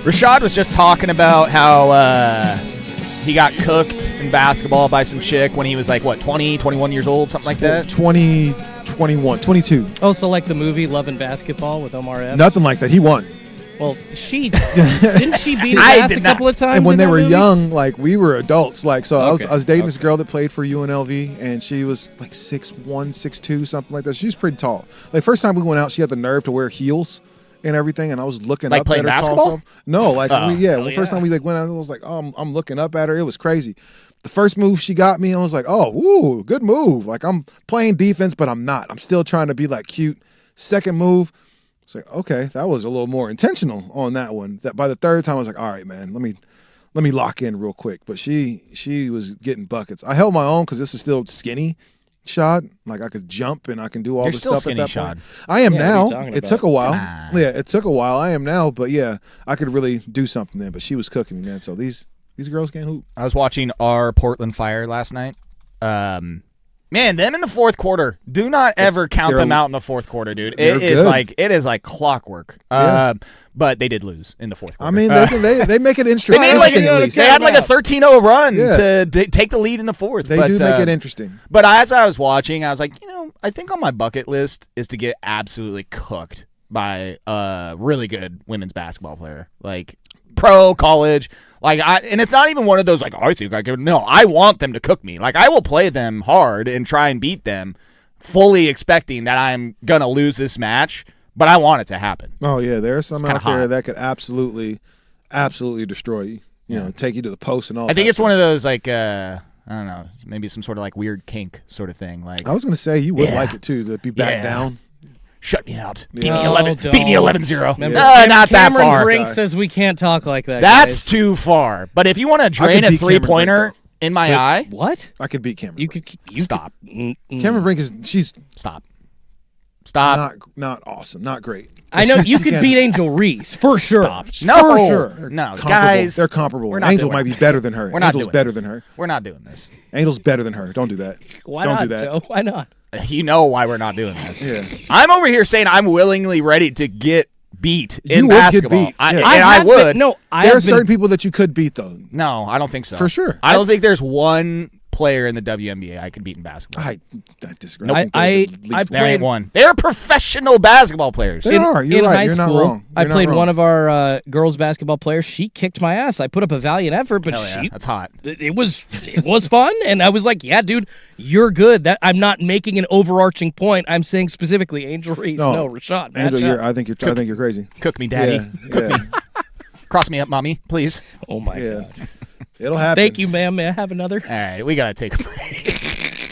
Rashad was just talking about how he got cooked in basketball by some chick when he was like, what, 20, 21 years old, something like that? 20, 21, 22. Oh, so like the movie Love and Basketball with Omar Epps? Nothing like that. He won. Well, didn't she beat his ass a couple of times? And when in they that were movie? young, like we were adults. Like so, Okay. I was dating this girl that played for UNLV, and she was like 6'1", 6'2", something like that. She was pretty tall. Like first time we went out, she had the nerve to wear heels and everything, and I was looking Like up playing at her basketball? tall self. No, like Hell first yeah. time we like went out, I was like, oh, I'm looking up at her. It was crazy. The first move she got me, I was like, oh, ooh, good move. Like I'm playing defense, but I'm not. I'm still trying to be like cute. Second move. It's like, okay, that was a little more intentional on that one. That by the third time, I was like, all right, man, let me lock in real quick. But she was getting buckets. I held my own because this is still skinny shot. Like I could jump and I can do all You're this still stuff at skinny, that point. Shad. I am Yeah, what are now. you talking It about? took a while. Come on. Yeah, it took a while. I am now, but yeah, I could really do something then. But she was cooking me, man. So these girls can't hoop. I was watching our Portland Fire last night. Man, them in the fourth quarter. Do not ever count they're- them out in the fourth quarter, dude. they're It is like clockwork. Yeah. But they did lose in the fourth quarter. I mean, they make it they interesting. made like at least. they had like a 13-0 run Yeah. to take the lead in the fourth. They but, do make it interesting. But as I was watching, I was like, I think on my bucket list is to get absolutely cooked by a really good women's basketball player, like pro, college. And it's not even one of those like I think I can. No, I want them to cook me. Like I will play them hard and try and beat them, fully expecting that I'm gonna lose this match. But I want it to happen. Oh yeah, there's some kinda out there hot. that could absolutely destroy you. You know, take you to the post and all. I think that it's one of those like I don't know, maybe some sort of like weird kink sort of thing. Like I was gonna say you would Yeah. like it too to be back Yeah. down. shut me out. Beat me No, 11. Beat me don't. 11-0. Remember, Not that Cameron far. Brink says we can't talk like that. That's guys. too far. But if you want to drain could a beat Cameron 3-pointer Brink, in my eye, What? I could beat Cameron. You Brink. could you Stop. Cameron Brink she's stop. not awesome, not great. I know She you could can- beat Angel Reese for sure. Stop. For No. sure. No, comparable. guys. They're comparable. we're not Angel doing might be this. better than her. We're not Angel's doing better this. than her. We're not doing this. Angel's better than her. Don't do that. Why Don't not, do that. Joe? Why not? You know why we're not doing this. Yeah. I'm over here saying I'm willingly ready to get beat You in would get basketball. beat, I, yeah. and I have would. Been, no, I There are have certain been. people that you could beat though. No, I don't think so. For sure. I don't think there's one player in the WNBA I could beat in basketball. I disagree. Nope. think I there's at least There ain't played- one. They're professional basketball players. They are. You're in right. high You're school, not wrong. I You're not played wrong. one of our girls basketball players. She kicked my ass. I put up a valiant effort, but Hell yeah, she that's hot. it was fun, and I was like, "Yeah, dude, you're good." That I'm not making an overarching point. I'm saying specifically Angel Reese, no Rashad. Angel, match up. I think you're crazy. Cook me, daddy. Yeah. Cross me up, mommy, please. Oh my Yeah. god! It'll happen. Thank you, ma'am. May I have another? All right, we gotta take a break.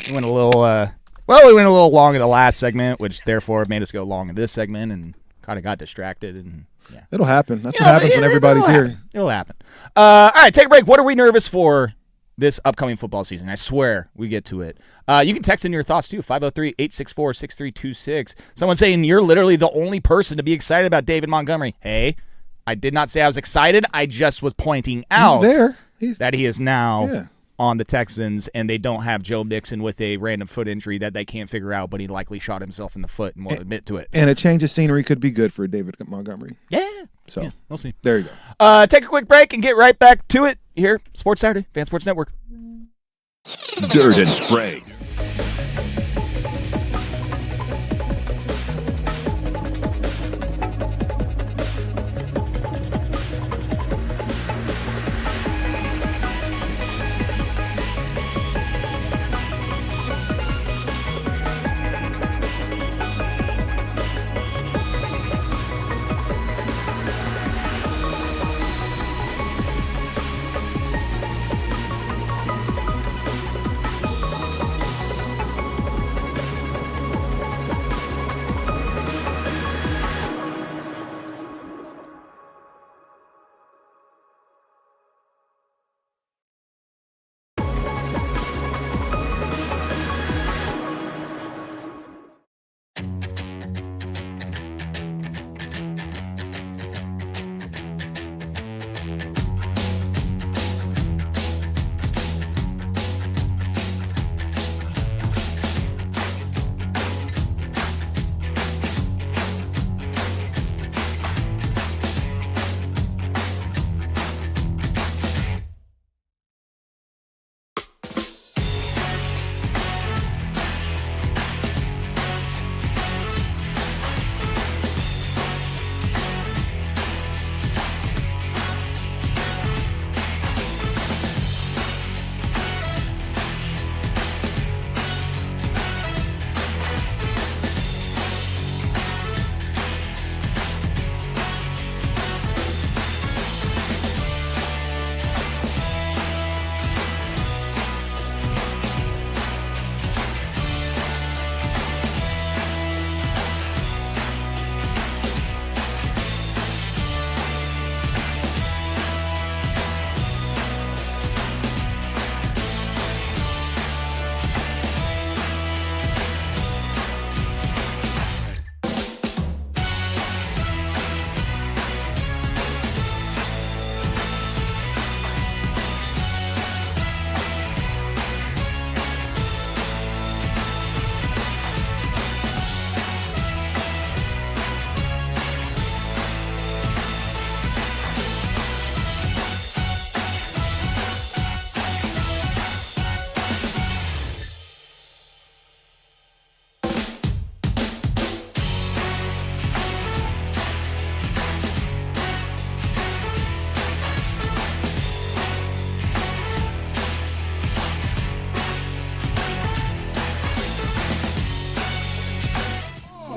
We went a little. We went a little long in the last segment, which therefore made us go long in this segment, and kind of got distracted. And yeah, It'll happen. That's what happens when everybody's it'll here. happen. It'll happen. All right, take a break. What are we nervous for this upcoming football season? I swear we get to it. You can text in your thoughts too. 503-864-6326. Someone saying you're literally the only person to be excited about David Montgomery. Hey, I did not say I was excited. I just was pointing out He's there. He's that he is now Yeah. on the Texans, and they don't have Joe Mixon with a random foot injury that they can't figure out, but he likely shot himself in the foot and won't admit to it. and a change of scenery could be good for David Montgomery. Yeah. So Yeah, we'll see. there you go. Take a quick break and get right back to it here. Sports Saturday, Fan Sports Network. Dirt and Sprague.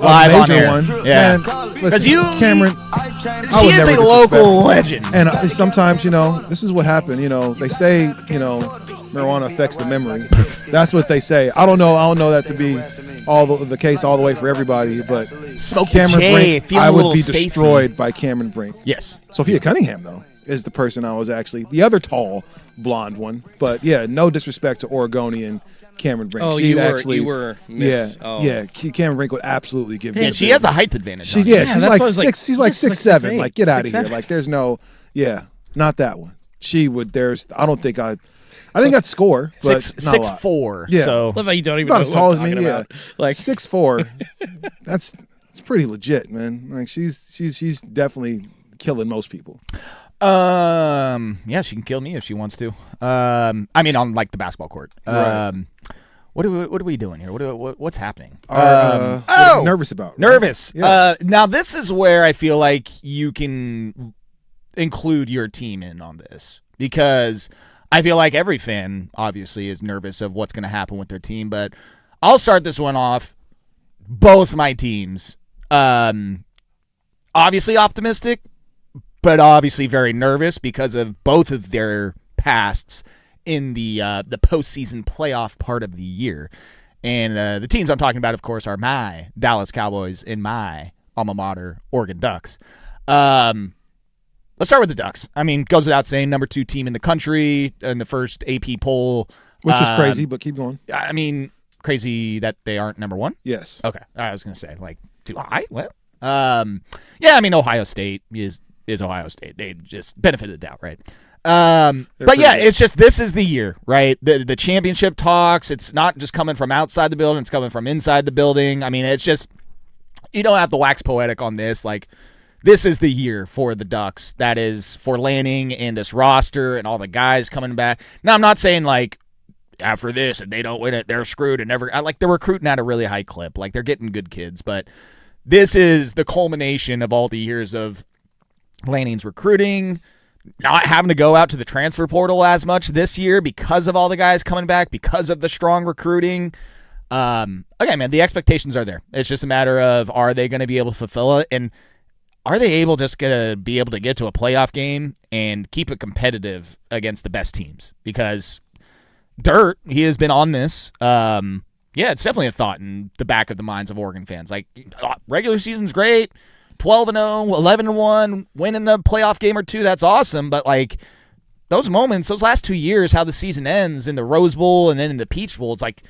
live on major air. one. Yeah. Man, listen, you- Cameron. She is a local legend. And sometimes, this is what happened. They say, marijuana affects the memory. That's what they say. I don't know that to be all the case all the way for everybody, but Smoke the Cameron J, Brink, feeling I a would little be spacey. destroyed by Cameron Brink. Yes. Sophia Cunningham, though, is the person I was actually the other tall blonde one. But yeah, no disrespect to Oregonian Cameron Brink. Oh, She'd you were Miss. Yeah, Oh. yeah. Cameron Brink would absolutely give you. Yeah, the she has the business. height advantage. She's on yeah, you. she's that's like what I was like, 6. She's like yes, 6'7". 6'8". Like get out of here. 6'7". Like there's no, not that one. She would. I don't think I think I'd score, but not a lot. 6'4". Yeah. So Love how you don't even Not know as who tall I'm as me. talking Yeah, about. Like 6'4". That's pretty legit, man. Like she's definitely killing most people. yeah, she can kill me if she wants to. I mean, on like the basketball court. Right. What are we doing here? What's happening? What are you nervous about? Right? Nervous. Yes. Now this is where I feel like you can include your team in on this, because I feel like every fan obviously is nervous of what's going to happen with their team. But I'll start this one off. Both my teams, obviously optimistic, but obviously very nervous because of both of their pasts in the postseason playoff part of the year. And the teams I'm talking about, of course, are my Dallas Cowboys and my alma mater, Oregon Ducks. Let's start with the Ducks. I mean, goes without saying, number 2 team in the country in the first AP poll. Which is crazy, but keep going. I mean, crazy that they aren't number 1? Yes. Okay. I was going to say, like, too high? What? Yeah, I mean, Ohio State is Ohio State. They just benefit of the doubt, right? But yeah, good. it's just this is the year, right? The championship talks, it's not just coming from outside the building, it's coming from inside the building. I mean, it's just, you don't have to wax poetic on this. Like, this is the year for the Ducks. That is for Lanning and this roster and all the guys coming back. Now, I'm not saying, like, after this, if they don't win it, they're screwed and never. Like, they're recruiting at a really high clip. Like, they're getting good kids. But this is the culmination of all the years of Lanning's recruiting, not having to go out to the transfer portal as much this year because of all the guys coming back, because of the strong recruiting. Okay, man, the expectations are there. It's just a matter of, are they going to be able to fulfill it? And are they able to be able to get to a playoff game and keep it competitive against the best teams? Because Dirt, he has been on this. Yeah, it's definitely a thought in the back of the minds of Oregon fans. Like, regular season's great, 12-0, 11-1, winning a playoff game or two, that's awesome. But, like, those moments, those last 2 years, how the season ends in the Rose Bowl and then in the Peach Bowl, it's like,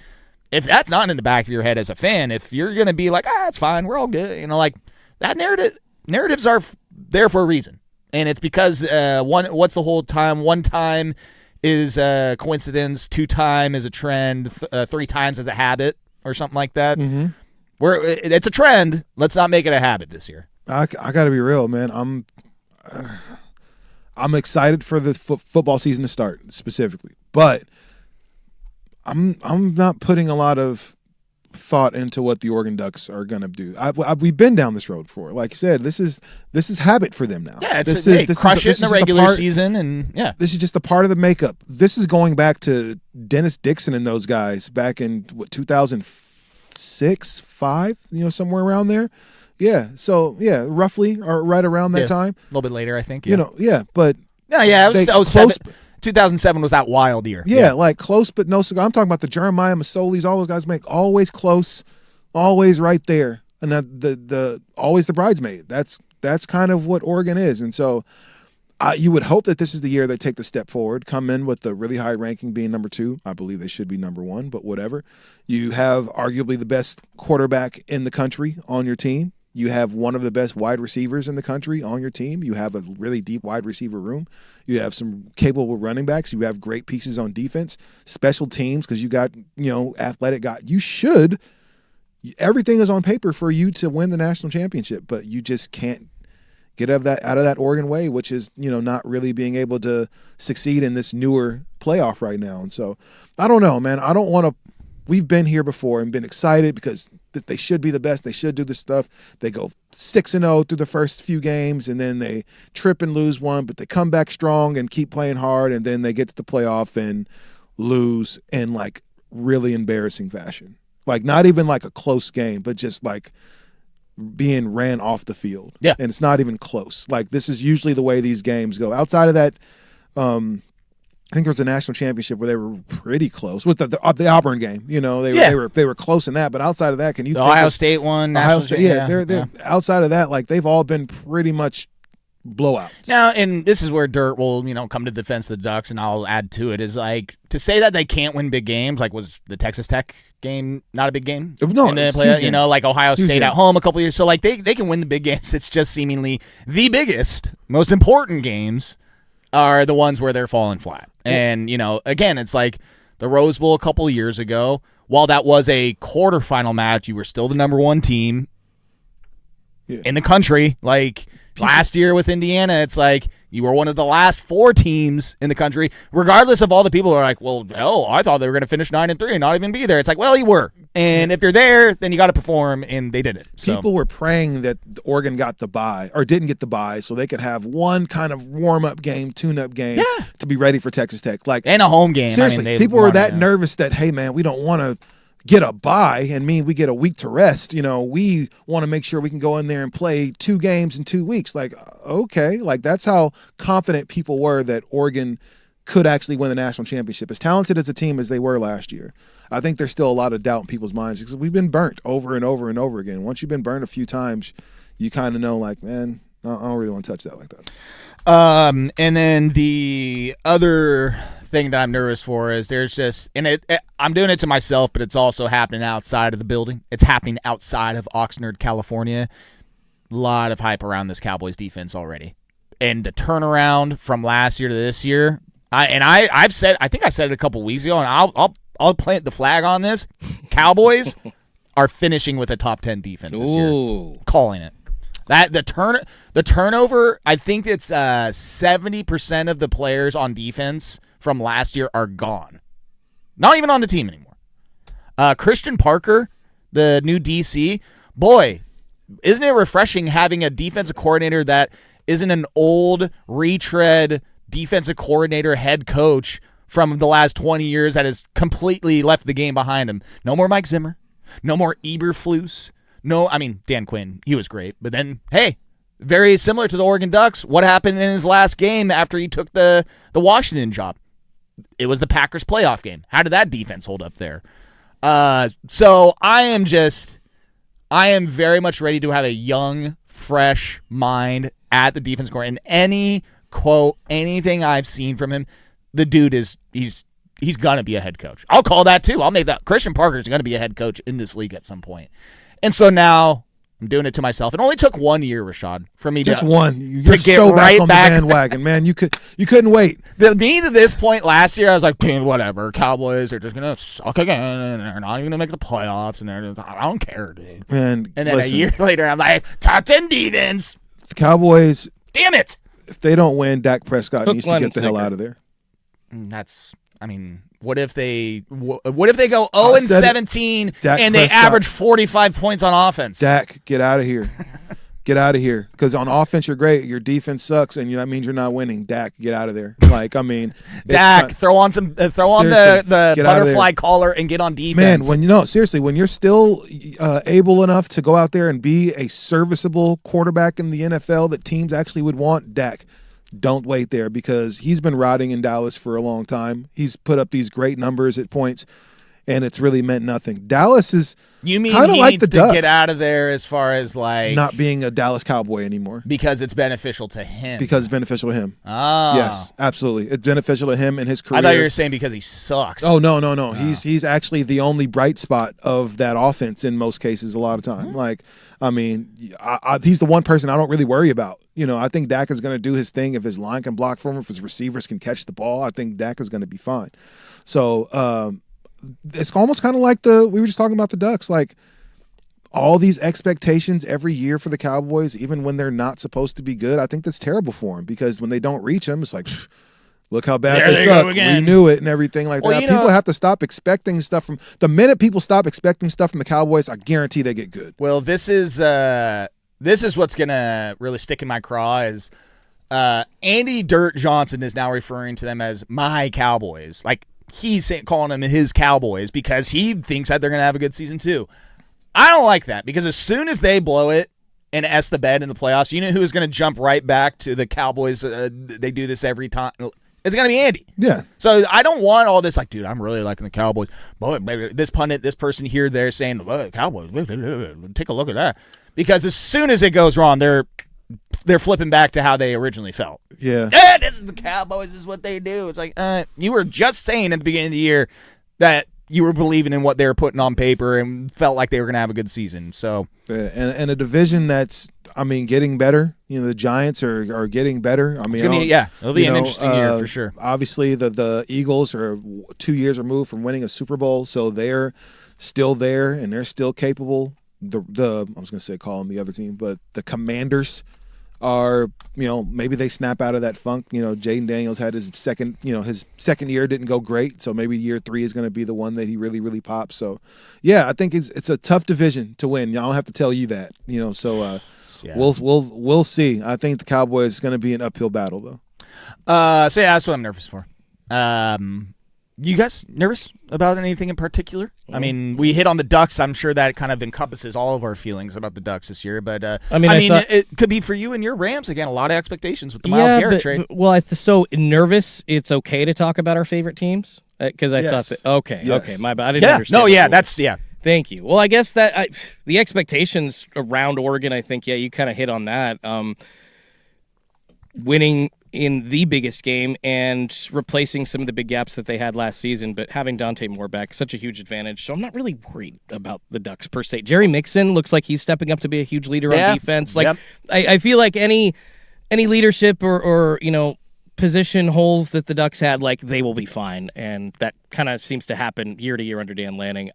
if that's not in the back of your head as a fan, if you're going to be like, it's fine, we're all good, like, that narratives are there for a reason. And it's because, what's the whole time? 1 time is a coincidence, 2 time is a trend, 3 times is a habit or something like that. Mm-hmm. Where it's a trend, let's not make it a habit this year. I got to be real, man. I'm excited for the football season to start specifically, but I'm not putting a lot of thought into what the Oregon Ducks are gonna do. We've been down this road before. Like you said, this is habit for them now. Yeah, this crush it in the just regular part, season, and yeah, this is just a part of the makeup. This is going back to Dennis Dixon and those guys back in 2006, 5, somewhere around there. Yeah, so yeah, roughly or right around that time. A little bit later, I think. Yeah. But yeah, it was close. 2007 was that wild year. Yeah, like close but no cigar. I'm talking about the Jeremiah Masolis, all those guys make always close, always right there, and that the always the bridesmaid. That's kind of what Oregon is, and so you would hope that this is the year they take the step forward, come in with the really high ranking being number 2. I believe they should be number 1, but whatever. You have arguably the best quarterback in the country on your team. You have one of the best wide receivers in the country on your team. You have a really deep wide receiver room. You have some capable running backs. You have great pieces on defense, special teams, because you got, athletic guys. Everything is on paper for you to win the national championship, but you just can't get out of that Oregon way, which is, not really being able to succeed in this newer playoff right now. And so I don't know, man. I don't want to. We've been here before and been excited because they should be the best. They should do this stuff. They go 6-0 through the first few games, and then they trip and lose one, but they come back strong and keep playing hard, and then they get to the playoff and lose in, like, really embarrassing fashion. Like, not even like a close game, but just like being ran off the field. Yeah. And it's not even close. Like, this is usually the way these games go. Outside of that, I think there was a national championship where they were pretty close with the Auburn game. You know, they were close in that. But outside of that, can you think Ohio of State one? Ohio National State? Cha- Yeah, they're outside of that, like they've all been pretty much blowouts. Now, and this is where Dirt will, come to the defense of the Ducks, and I'll add to it, is like to say that they can't win big games, like was the Texas Tech game not a big game? No, and it's then a huge game. like Ohio Huge State game. at home a couple years. So like they can win the big games. It's just seemingly the biggest, most important games are the ones where they're falling flat. And, again, it's like the Rose Bowl a couple of years ago. While that was a quarterfinal match, you were still the number one team in the country. Like last year with Indiana, it's like you were one of the last 4 teams in the country, regardless of all the people who are like, well, hell, I thought they were going to finish 9-3 and not even be there. It's like, well, you were. And if you're there, then you got to perform, and they did it. So. People were praying that Oregon got the bye or didn't get the bye so they could have one kind of warm-up game, tune-up game to be ready for Texas Tech. Like, and a home game. Seriously, people were that nervous that, hey, man, we don't want to get a bye and mean we get a week to rest. We want to make sure we can go in there and play 2 games in 2 weeks. Like, okay, like that's how confident people were that Oregon could actually win the national championship. As talented as a team as they were last year, I think there's still a lot of doubt in people's minds because we've been burnt over and over and over again. Once you've been burnt a few times, you kind of know, like, man, I don't really want to touch that like that. And then the other thing that I'm nervous for is there's just, and I'm doing it to myself, but it's also happening outside of the building. It's happening outside of Oxnard, California. A lot of hype around this Cowboys defense already, and the turnaround from last year to this year. I think I said it a couple weeks ago, and I'll plant the flag on this. Cowboys are finishing with a top 10 defense this year. Calling it. That the turnover, I think it's 70% of the players on defense from last year are gone. Not even on the team anymore. Christian Parker, the new DC, boy, isn't it refreshing having a defensive coordinator that isn't an old retread defensive coordinator head coach from the last 20 years that has completely left the game behind him. No more Mike Zimmer. No more Eberflus. No, I mean, Dan Quinn, he was great. But then, hey, very similar to the Oregon Ducks, what happened in his last game after he took the Washington job? It was the Packers playoff game. How did that defense hold up there? So I am very much ready to have a young, fresh mind at the defense court. And any quote, anything I've seen from him, the dude he's going to be a head coach. I'll call that too. I'll make that. Christian Parker is going to be a head coach in this league at some point. And so now I'm doing it to myself. It only took 1 year, Rashad, for me just to one. You're to get so right back on back the bandwagon, man. You couldn't wait. Me to this point last year, I was like, whatever. Cowboys are just gonna suck again, and they're not even gonna make the playoffs, and I don't care, dude. And then listen, a year later, I'm like, top 10 defense. The Cowboys. Damn it! If they don't win, Dak Prescott Hook, needs to line, get the hell sinker. out of there. What if they go 0-17 Dak and they Prescott. average 45 points on offense? Dak, get out of here. Get out of here. Because on offense, you're great. Your defense sucks, and that means you're not winning. Dak, get out of there. Like, I mean, Dak, throw on Seriously, the get out of butterfly there. collar and get on man, defense. seriously, when you're still able enough to go out there and be a serviceable quarterback in the NFL that teams actually would want, Dak, don't wait there because he's been rotting in Dallas for a long time. He's put up these great numbers at points, and it's really meant nothing. Dallas is You mean kinda he like needs the to Ducks. get out of there as far as like not being a Dallas Cowboy anymore because it's beneficial to him? because it's beneficial to him. Oh. Yes, absolutely. It's beneficial to him and his career. I thought you were saying because he sucks. Oh, no. He's actually the only bright spot of that offense in most cases a lot of time. Like, I mean, he's the one person I don't really worry about. I think Dak is going to do his thing. If his line can block for him, if his receivers can catch the ball, I think Dak is going to be fine. So it's almost kind of like we were just talking about the Ducks. Like, all these expectations every year for the Cowboys, even when they're not supposed to be good, I think that's terrible for them because when they don't reach them, it's like, look how bad There they they go suck. again. We knew it and everything like Well, that. you know- People have to stop expecting stuff from – the minute people stop expecting stuff from the Cowboys, I guarantee they get good. Well, this is what's gonna really stick in my craw is Andy Dirt Johnson is now referring to them as my Cowboys. Like he's calling them his Cowboys because he thinks that they're gonna have a good season too. I don't like that because as soon as they blow it and S the bed in the playoffs, you know who's going to jump right back to the Cowboys? They do this every time. It's going to be Andy. Yeah. So I don't want all this like, dude, I'm really liking the Cowboys. But this pundit, this person here, they're saying, well, Cowboys, take a look at that. Because as soon as it goes wrong, they're flipping back to how they originally felt. Yeah. This is the Cowboys. This is what they do. It's like, you were just saying at the beginning of the year that you were believing in what they were putting on paper and felt like they were going to have a good season. So, and a division that's, getting better. The Giants are getting better. It'll be an interesting year for sure. Obviously, the Eagles are 2 years removed from winning a Super Bowl, so they're still there and they're still capable. I was going to say call them the other team, but the Commanders are, maybe they snap out of that funk. Jaden Daniels had his second year didn't go great, so maybe year 3 is going to be the one that he really, really pops. So, yeah, I think it's a tough division to win. I don't have to tell you that, We'll see. I think the Cowboys is going to be an uphill battle, though. That's what I'm nervous for. You guys nervous about anything in particular? I mean, we hit on the Ducks. I'm sure that kind of encompasses all of our feelings about the Ducks this year. But it could be for you and your Rams again. A lot of expectations with the Myles Garrett trade. So nervous. It's okay to talk about our favorite teams because I thought that. Okay, my bad. I didn't understand. Thank you. Well, I guess that the expectations around Oregon. I think you kind of hit on that. Winning in the biggest game and replacing some of the big gaps that they had last season, but having Dante Moore back, such a huge advantage. So I'm not really worried about the Ducks per se. Jerry Mixon looks like he's stepping up to be a huge leader on defense. I feel like any leadership or position holes that the Ducks had, they will be fine. And that kind of seems to happen year to year under Dan Lanning.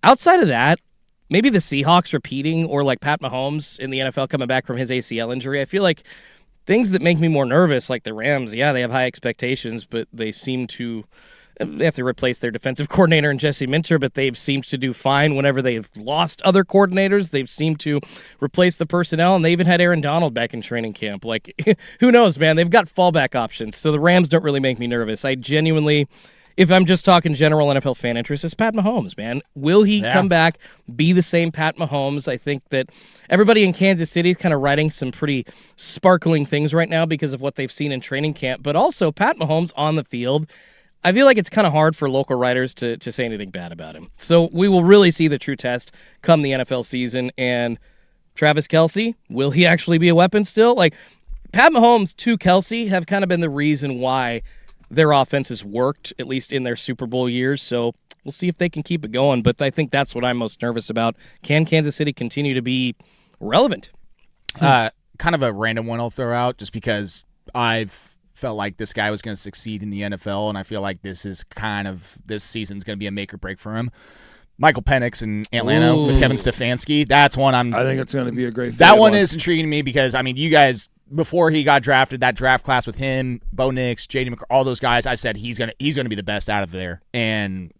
Outside of that, maybe the Seahawks repeating or like Pat Mahomes in the NFL coming back from his ACL injury. I feel like things that make me more nervous, like the Rams, they have high expectations, but they have to replace their defensive coordinator and Jesse Minter, but they've seemed to do fine whenever they've lost other coordinators. They've seemed to replace the personnel, and they even had Aaron Donald back in training camp. Who knows, man? They've got fallback options, so the Rams don't really make me nervous. I genuinely, if I'm just talking general NFL fan interest, it's Pat Mahomes, man. Will he come back, be the same Pat Mahomes? I think that everybody in Kansas City is kind of writing some pretty sparkling things right now because of what they've seen in training camp, but also Pat Mahomes on the field. I feel like it's kind of hard for local writers to say anything bad about him. So we will really see the true test come the NFL season. And Travis Kelce, will he actually be a weapon still? Pat Mahomes to Kelce have kind of been the reason why their offense has worked, at least in their Super Bowl years. So we'll see if they can keep it going. But I think that's what I'm most nervous about. Can Kansas City continue to be relevant? Kind of a random one I'll throw out just because I've felt like this guy was going to succeed in the NFL, and I feel like this season's going to be a make or break for him. Michael Penix in Atlanta with Kevin Stefanski. That's one I think it's going to be a great fit. That one is intriguing to me because, you guys, before he got drafted, that draft class with him, Bo Nix, J.D. McCarthy, all those guys, I said he's gonna be the best out of there. And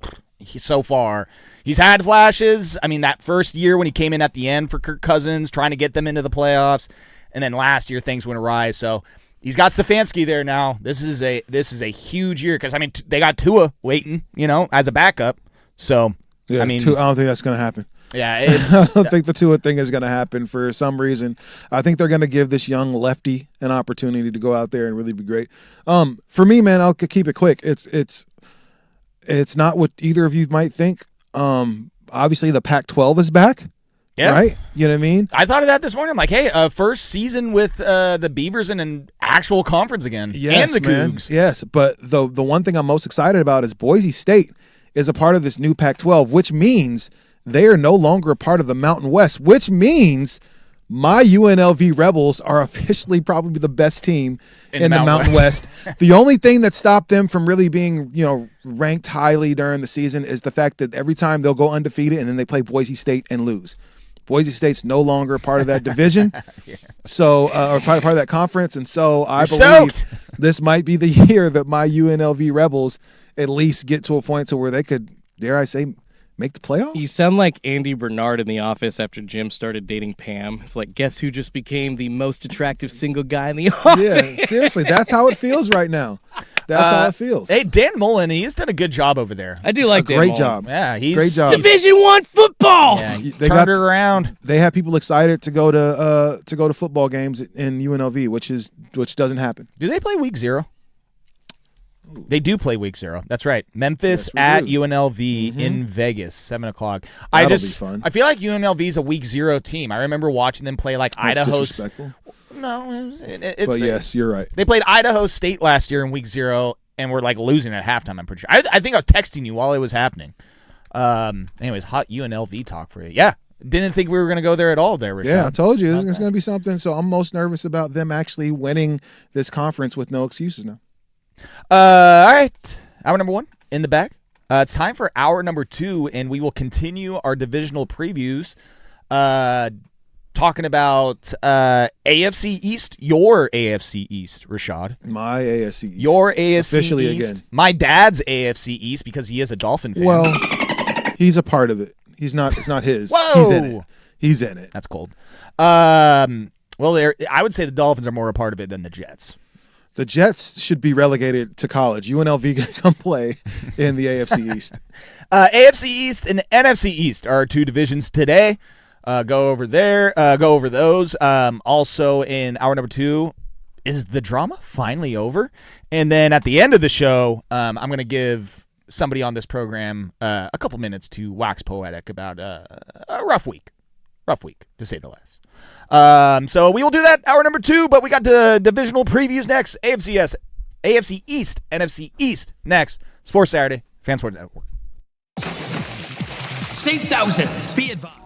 so far, he's had flashes. That first year when he came in at the end for Kirk Cousins, trying to get them into the playoffs, and then last year things went awry. So he's got Stefanski there now. This is a huge year because they got Tua waiting, as a backup. So I don't think that's going to happen. Yeah, I don't think the Tua thing is going to happen for some reason. I think they're going to give this young lefty an opportunity to go out there and really be great. For me, man, I'll keep it quick. It's not what either of you might think. Obviously, the Pac-12 is back. Yeah. Right? You know what I mean? I thought of that this morning. I'm like, hey, first season with the Beavers in an actual conference again. Yes, and the man. Cougs. Yes, but the one thing I'm most excited about is Boise State is a part of this new Pac-12, which means they are no longer a part of the Mountain West, which means my UNLV Rebels are officially probably the best team in the Mountain West. The only thing that stopped them from really being, ranked highly during the season is the fact that every time they'll go undefeated and then they play Boise State and lose. Boise State's no longer a part of that division, so or part of that conference, and so I believe this might be the year that my UNLV Rebels at least get to a point to where they could, dare I say, make the playoffs? You sound like Andy Bernard in The Office after Jim started dating Pam. It's like, guess who just became the most attractive single guy in the office? Yeah, seriously, that's how it feels right now. That's how it feels. Hey, Dan Mullen, he's done a good job over there. I do like that. Great job. Yeah, he's Great job. Division I football. Yeah, he They turned got- it around. They have people excited to go to football games in UNLV, which doesn't happen. Do they play week 0? They do play week 0. That's right. Memphis Yes, we at do. UNLV in Vegas, 7:00. That'll be fun. I feel like UNLV is a week 0 team. I remember watching them play like That's Idaho. disrespectful. No, it's But yes, you're right. They played Idaho State last year in week 0 and were like losing at halftime. I'm pretty sure. I think I was texting you while it was happening. Anyways, hot UNLV talk for you. Yeah, didn't think we were gonna go there at all. There, Rashad. Yeah, I told you it's going to be something. So I'm most nervous about them actually winning this conference with no excuses now. All right. Hour number 1 in the bag. It's time for hour number 2, and we will continue our divisional previews. Talking about AFC East, your AFC East, Rashad. My AFC East. Your AFC Officially East. again. My dad's AFC East because he is a Dolphin fan. Well, he's a part of it. He's not. It's not his. Whoa. He's in it. He's in it. That's cold. Well, I would say the Dolphins are more a part of it than the Jets. The Jets should be relegated to college. UNLV can come play in the AFC East. AFC East and NFC East are 2 divisions today. Go over there. Go over those. Also in hour number 2, is the drama finally over? And then at the end of the show, I'm going to give somebody on this program a couple minutes to wax poetic about a rough week. Rough week, to say the least. So we will do that hour number 2, but we got the divisional previews next. AFC East, NFC East next. Sports Saturday, Fan Sports Network. Save thousands. Be advised.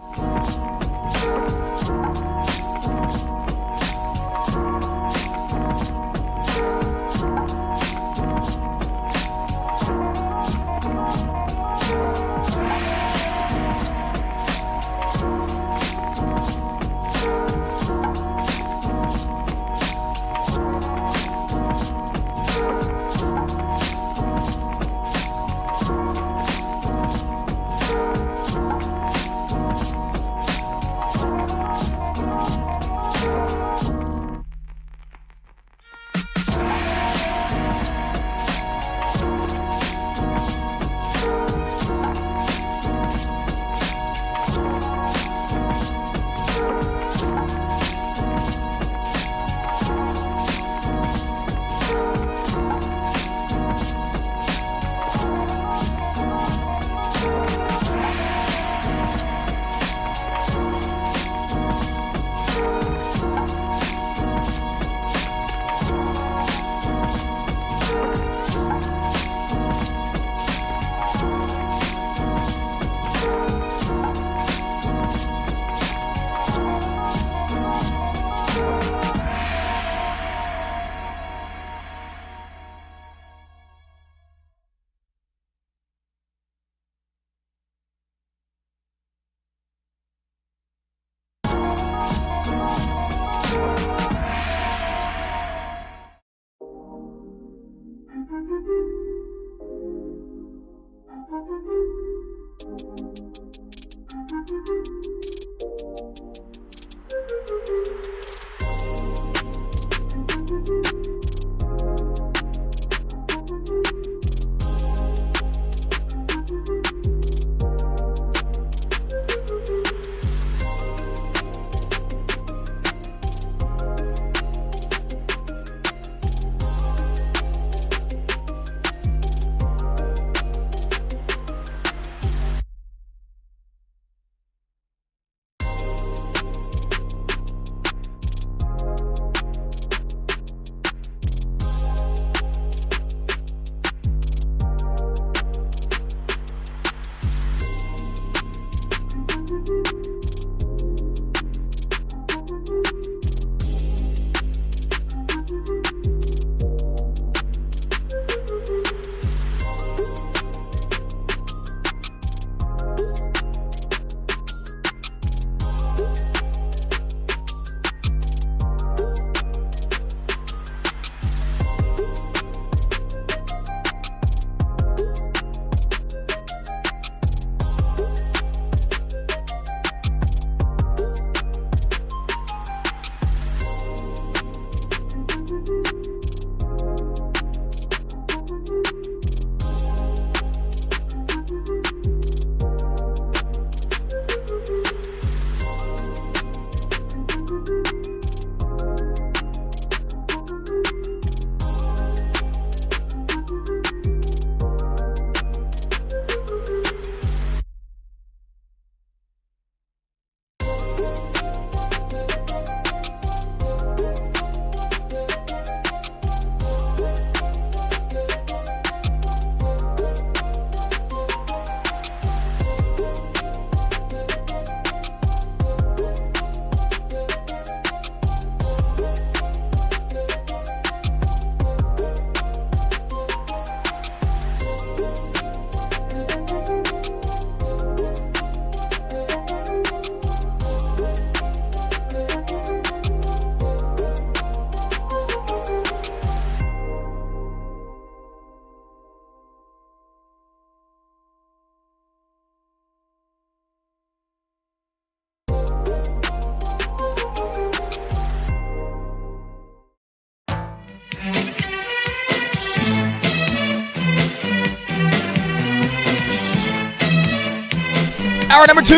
Hour number 2.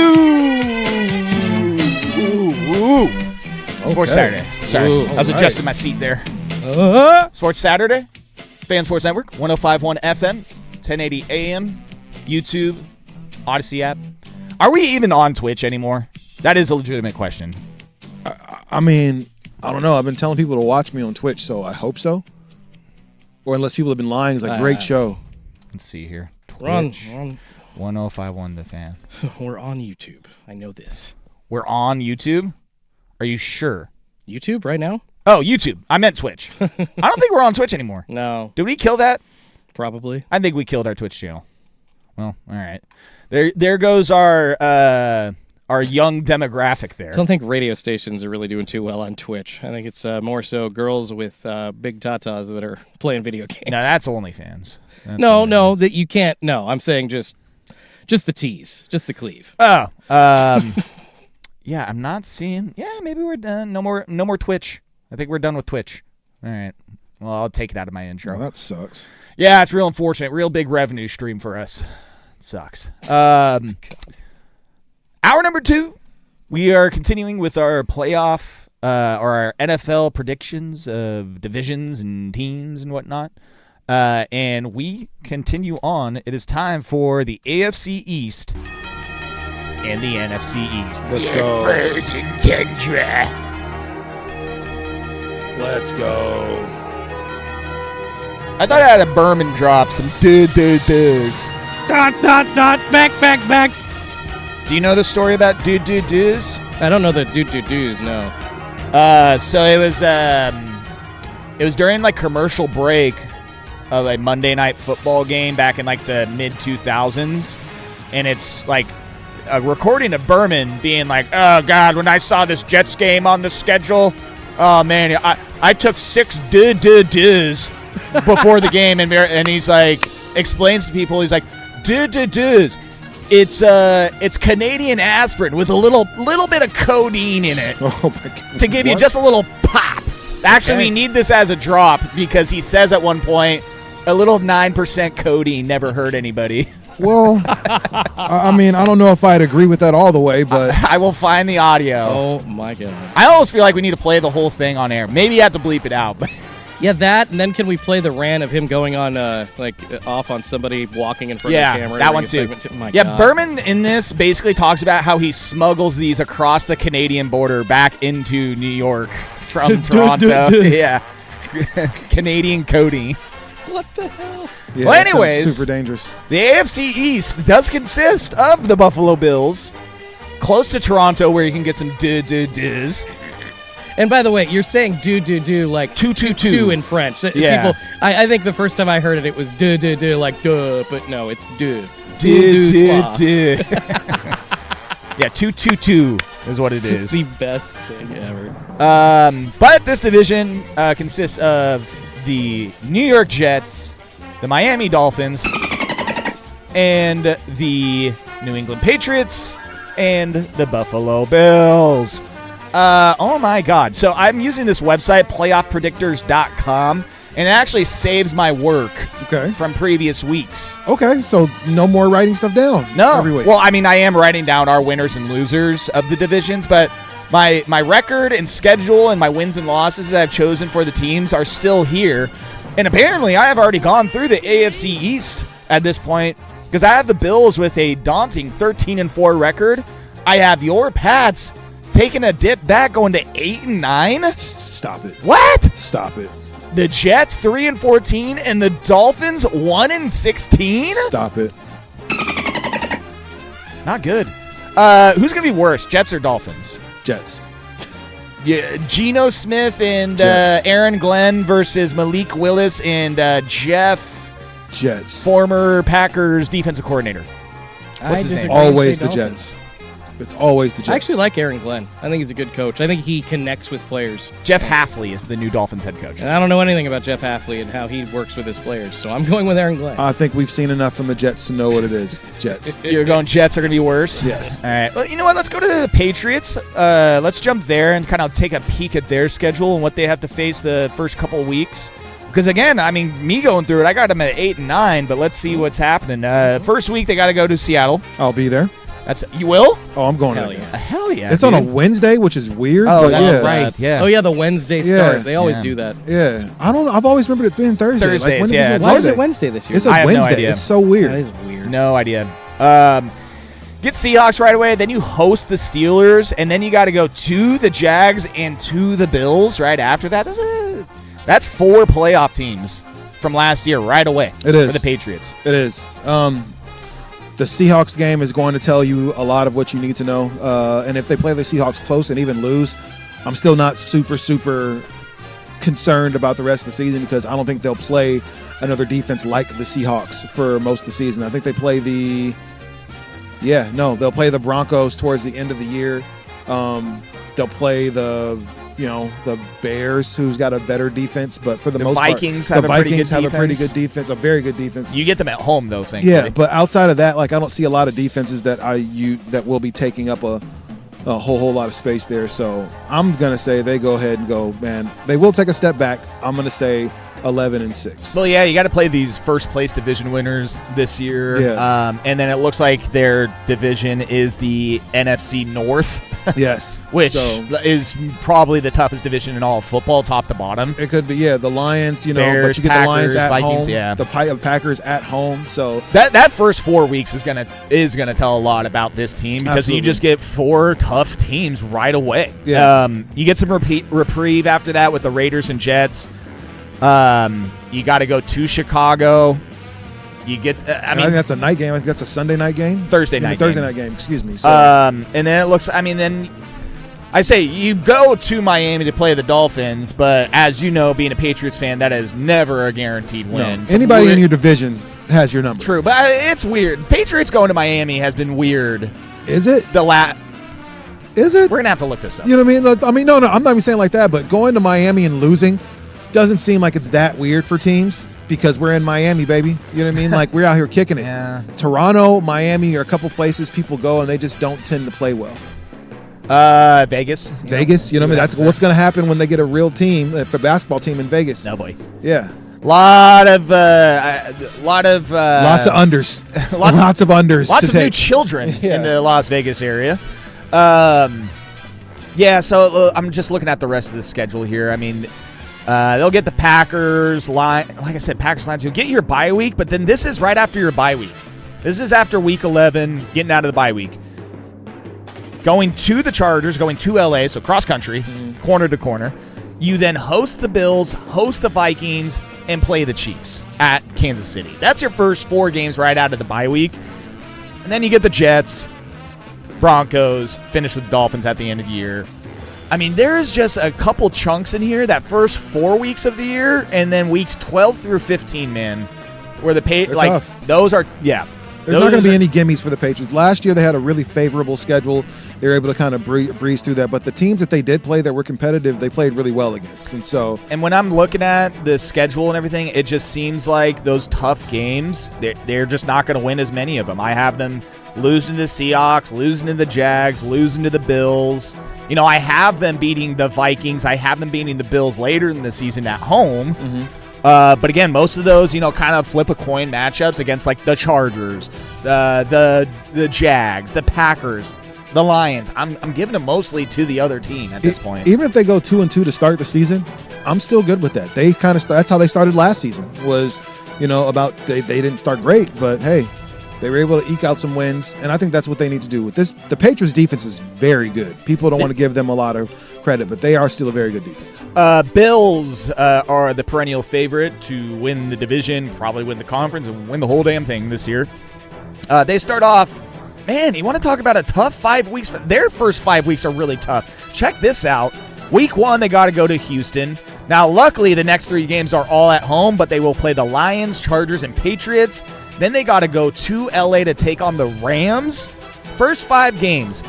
Ooh. Sports Saturday. Sorry, I was adjusting my seat there. Sports Saturday. Fan Sports Network, 105.1 FM, 1080 AM, YouTube, Odyssey app. Are we even on Twitch anymore? That is a legitimate question. I mean, I don't know. I've been telling people to watch me on Twitch, so I hope so. Or unless people have been lying, it's like, great show. Let's see here. We're on 1051 The Fan. We're on YouTube. I know this. We're on YouTube? Are you sure? YouTube right now? Oh, YouTube. I meant Twitch. I don't think we're on Twitch anymore. No, Did we kill that? probably. I think we killed our Twitch channel. Well, all right. There goes our young demographic there. I don't think radio stations are really doing too well on Twitch. I think it's more so girls with big tatas that are playing video games. No, that's OnlyFans. That's No, that you can't. No, I'm saying just the tease, just the cleave. Oh, yeah, I'm not seeing. Yeah, maybe we're done. No more Twitch. I think we're done with Twitch. All right. Well, I'll take it out of my intro. Well, that sucks. Yeah, it's real unfortunate. Real big revenue stream for us. It sucks. Hour number 2. We are continuing with our playoff or our NFL predictions of divisions and teams and whatnot. And we continue on. It is time for the AFC East and the NFC East. Let's go. Let's go. I thought I had a Berman drop some do's. Back. Do you know the story about do's? I don't know the do's. No. So it was during like commercial break of a Monday Night Football game back in like the mid 2000s, and it's like a recording of Berman being like, "Oh God, when I saw this Jets game on the schedule, oh man, I took 6 do's before the game," and he's like explains to people, he's like, do's. It's Canadian aspirin with a little bit of codeine in it Oh my God. to give you What? just a little pop. Actually, we need this as a drop because he says at one point, a little 9% codeine never hurt anybody. Well, I mean, I don't know if I'd agree with that all the way, but I will find the audio. Oh my God. I almost feel like we need to play the whole thing on air. Maybe you have to bleep it out. But Yeah, that, and then can we play the rant of him going on off on somebody walking in front of the camera? that one during a too. segment? My Yeah, God. Berman in this basically talks about how he smuggles these across the Canadian border back into New York from Toronto. Yeah, Canadian codeine. What the hell? yeah, Well, that sounds anyways. super dangerous. The AFC East does consist of the Buffalo Bills, close to Toronto where you can get some do's. And by the way, you're saying do like Two. in French. Yeah. People, I think the first time I heard it, it was do like duh, but no, it's do. Do. Yeah, 2 is what it It's is. the best thing ever. But this division consists of the New York Jets, the Miami Dolphins, and the New England Patriots, and the Buffalo Bills. Oh my God. So I'm using this website, playoffpredictors.com, and it actually saves my work Okay. from previous weeks. Okay, so no more writing stuff down. No. Every week. Well, I mean, I am writing down our winners and losers of the divisions, but my record and schedule and my wins and losses that I've chosen for the teams are still here. And apparently I have already gone through the AFC East at this point because I have the Bills with a daunting 13-4 record. I have your Pats taking a dip back, going to 8-9. Stop it. What? Stop it. The Jets 3-14 and the Dolphins 1-16. Stop it. Not good. Who's gonna be worse, Jets or Dolphins? Jets. Yeah, Geno Smith and Jets. Aaron Glenn versus Malik Willis and Jeff, Jets. former Packers defensive coordinator. I his name? disagree and Always say the Dolphins. Jets. It's always the Jets. I actually like Aaron Glenn. I think he's a good coach. I think he connects with players. Jeff Hafley is the new Dolphins head coach. And I don't know anything about Jeff Hafley and how he works with his players, so I'm going with Aaron Glenn. I think we've seen enough from the Jets to know what it is. Jets. You're going Jets are going to be worse? Yes. All right. Well, you know what? Let's go to the Patriots. Let's jump there and kind of take a peek at their schedule and what they have to face the first couple weeks. Because, again, I mean, me going through it, I got them at 8-9, but let's see what's happening. First week, they got to go to Seattle. I'll be there. You will? Oh, I'm going Hell to that yeah. game. Hell yeah. It's dude. on a Wednesday, which is weird. Oh, but that's yeah. right. Yeah. Oh yeah, the Wednesday start. Yeah. They always Yeah. do that. Yeah, I don't know. I've always remembered it being Thursday. Thursdays, when yeah, is it's Why is Wednesday? it Wednesday this year? It's a I have no Wednesday. idea. It's so weird. That is weird. No idea. Get Seahawks right away. Then you host the Steelers, and then you got to go to the Jags and to the Bills right after that. That's 4 playoff teams from last year right away. It is. for the Patriots. It is. The Seahawks game is going to tell you a lot of what you need to know. And if they play the Seahawks close and even lose, I'm still not super concerned about the rest of the season because I don't think they'll play another defense like the Seahawks for most of the season. I think they play they'll play the Broncos towards the end of the year. They'll play the Bears, who's got a better defense, but for the most Vikings part, have a pretty good have a pretty defense. good defense, a very good defense. You get them at home though, thankfully. Yeah, but outside of that, like I don't see a lot of defenses that that will be taking up a whole lot of space there. So I'm gonna say they go ahead and go, man. They will take a step back. I'm gonna say 11-6. Well, yeah, you got to play these first place division winners this year. Yeah. And then it looks like their division is the NFC North, Yes, which so is probably the toughest division in all of football, top to bottom. it could be the Lions. But Bears, you get the Lions Packers, at Vikings, home. yeah. The Packers at home. So That first 4 weeks is gonna tell a lot about this team because Absolutely. you just get 4 tough teams right away. Yeah. You get some reprieve after that with the Raiders and Jets. You got to go to Chicago. You get. I think that's a night game. I think that's a Sunday night game. Thursday night Thursday game. night game. Excuse me. So, And then it looks. I mean, then I say you go to Miami to play the Dolphins, but as you know, being a Patriots fan, that is never a guaranteed win. So anybody in we're- your division has your number. True, but it's weird. Patriots going to Miami has been weird. Is it? Is it? We're gonna have to look this up. You know what I mean? I mean, no, I'm not even saying like that, but going to Miami and losing doesn't seem like it's that weird for teams because we're in Miami, baby. You know what I mean? Like, we're out here kicking it. Yeah. Toronto, Miami are a couple places people go and they just don't tend to play well. Vegas. Vegas, you know what I mean? That's what's going to happen when they get a real team, a basketball team in Vegas. No boy. Yeah. Lots of Lots of unders. lots of- Lots of unders lots to of new take. children Yeah. in the Las Vegas area. Yeah, so I'm just looking at the rest of the schedule here. I mean, they'll get the Packers, like I said, Packers, Lions. You'll get your bye week, but then this is right after your bye week. This is after week 11, getting out of the bye week. Going to the Chargers, going to LA, so cross country, corner to corner. You then host the Bills, host the Vikings, and play the Chiefs at Kansas City. That's your first 4 games right out of the bye week. And then you get the Jets, Broncos, finish with the Dolphins at the end of the year. I mean, there is just a couple chunks in here, that first 4 weeks of the year, and then weeks 12 through 15, man, where the They're tough. those are, yeah. There's not going to be any gimmies for the Patriots. Last year, they had a really favorable schedule. They were able to kind of breeze through that. But the teams that they did play that were competitive, they played really well against. And so, And when I'm looking at the schedule and everything, it just seems like those tough games, they're just not going to win as many of them. I have them losing to the Seahawks, losing to the Jags, losing to the Bills. You know, I have them beating the Vikings. I have them beating the Bills later in the season at home. But again, most of those, you know, kind of flip a coin matchups against like the Chargers, the Jags, the Packers, the Lions. I'm giving them mostly to the other team at this point. even if they go 2-2 to start the season, I'm still good with that. They kind of that's how they started last season. Was they didn't start great, but hey, they were able to eke out some wins, and I think that's what they need to do with this. The Patriots' defense is very good. People don't want to give them a lot of credit, but they are still a very good defense. Bills are the perennial favorite to win the division, probably win the conference, and win the whole damn thing this year. They start off, man, you want to talk about a tough 5 weeks? Their first 5 weeks are really tough. Check this out. Week 1, they got to go to Houston. Now, luckily, the next 3 games are all at home, but they will play the Lions, Chargers, and Patriots. Then they got to go to LA to take on the Rams. First 5 games,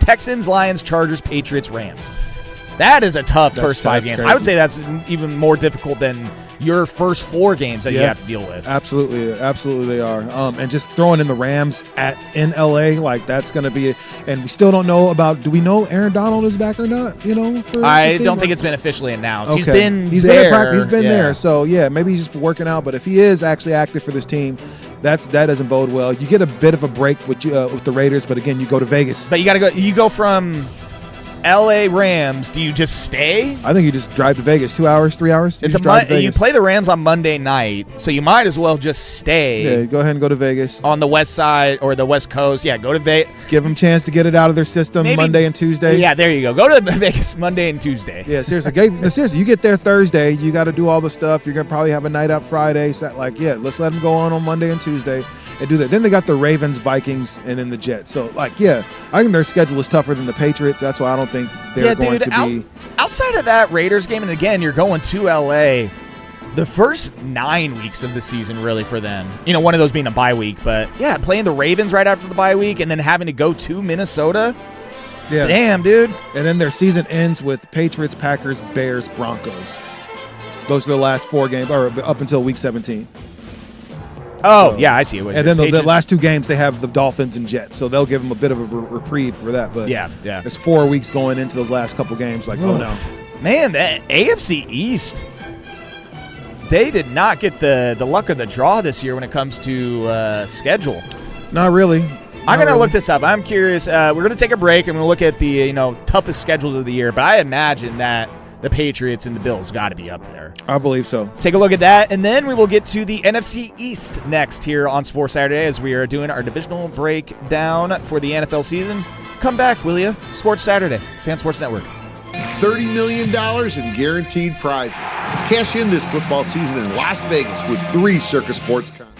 Texans, Lions, Chargers, Patriots, Rams. That is a tough first 5 games. crazy. I would say that's even more difficult than your first 4 games that you Yeah. have to deal with. Absolutely they are. And just throwing in the Rams in LA, like that's going to be. And we still don't know about. Do we know Aaron Donald is back or not? For I the don't season? think it's been officially announced. Okay. He's been at there. practice. He's been Yeah. there. So yeah, maybe he's just working out. But if he is actually active for this team, that doesn't bode well. You get a bit of a break with the Raiders, but again, you go to Vegas. But you got to go. You go from L.A. Rams. Do you just stay? I think you just drive to Vegas. 2 hours, 3 hours. You play the Rams on Monday night, so you might as well just stay. Yeah, go ahead and go to Vegas on the west side or the West Coast. Yeah, go to Vegas. Give them a chance to get it out of their system Monday and Tuesday. Yeah, there you go. Go to Vegas Monday and Tuesday. Yeah, seriously, you get there Thursday. You got to do all the stuff. You're gonna probably have a night out Friday. So let's let them go on Monday and Tuesday and do that. Then they got the Ravens, Vikings, and then the Jets. So I think their schedule is tougher than the Patriots. That's why I don't think they're going to be. Outside of that Raiders game, and again, you're going to LA. The first 9 weeks of the season, really, for them. One of those being a bye week, but yeah, playing the Ravens right after the bye week, and then having to go to Minnesota. Yeah, damn, dude. And then their season ends with Patriots, Packers, Bears, Broncos. Those are the last 4 games, or up until week 17. Oh, yeah, I see it. And then the last 2 games, they have the Dolphins and Jets, so they'll give them a bit of a reprieve for that. But yeah. There's 4 weeks going into those last couple games. Oh, no. Man, the AFC East, they did not get the luck of the draw this year when it comes to schedule. Not really. I'm going to look this up. I'm curious. We're going to take a break, and we'll look at the toughest schedules of the year, but I imagine that the Patriots and the Bills got to be up there. I believe so. Take a look at that, and then we will get to the NFC East next here on Sports Saturday as we are doing our divisional breakdown for the NFL season. Come back, will you? Sports Saturday, Fan Sports Network. $30 million in guaranteed prizes. Cash in this football season in Las Vegas with 3 Circus Sports contests.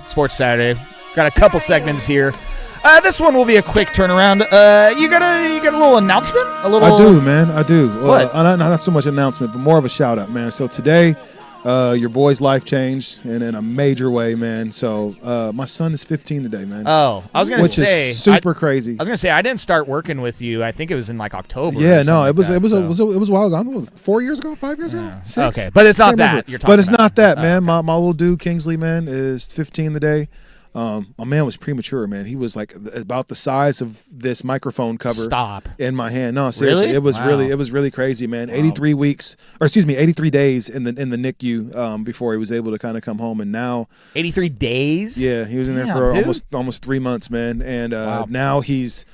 Sports Saturday. Got a couple segments here. This one will be a quick turnaround. You got a little announcement? A little. I do, man. I do. What? Not so much announcement, but more of a shout out, man. So today, your boy's life changed in a major way, man. So my son is 15 today, man. Oh, I was gonna which say is super crazy. I was gonna say I didn't start working with you. I think it was in like October. Yeah, or no, something it was like that, it was a while ago. It was 4 years ago, 5 years ago, 6? Okay, but it's not Can't remember. that you're talking But it's about. not that, man. Okay. My little dude Kingsley, man, is 15 today. My man was premature, man. He was like about the size of this microphone cover. Stop. In my hand. No, seriously, Really? it was Wow. really crazy, man. 83 weeks, or excuse me, 83 days in the NICU before he was able to kind of come home, and now 83 days. yeah, he was in there Damn, for dude. almost 3 months, man. And Wow. now he's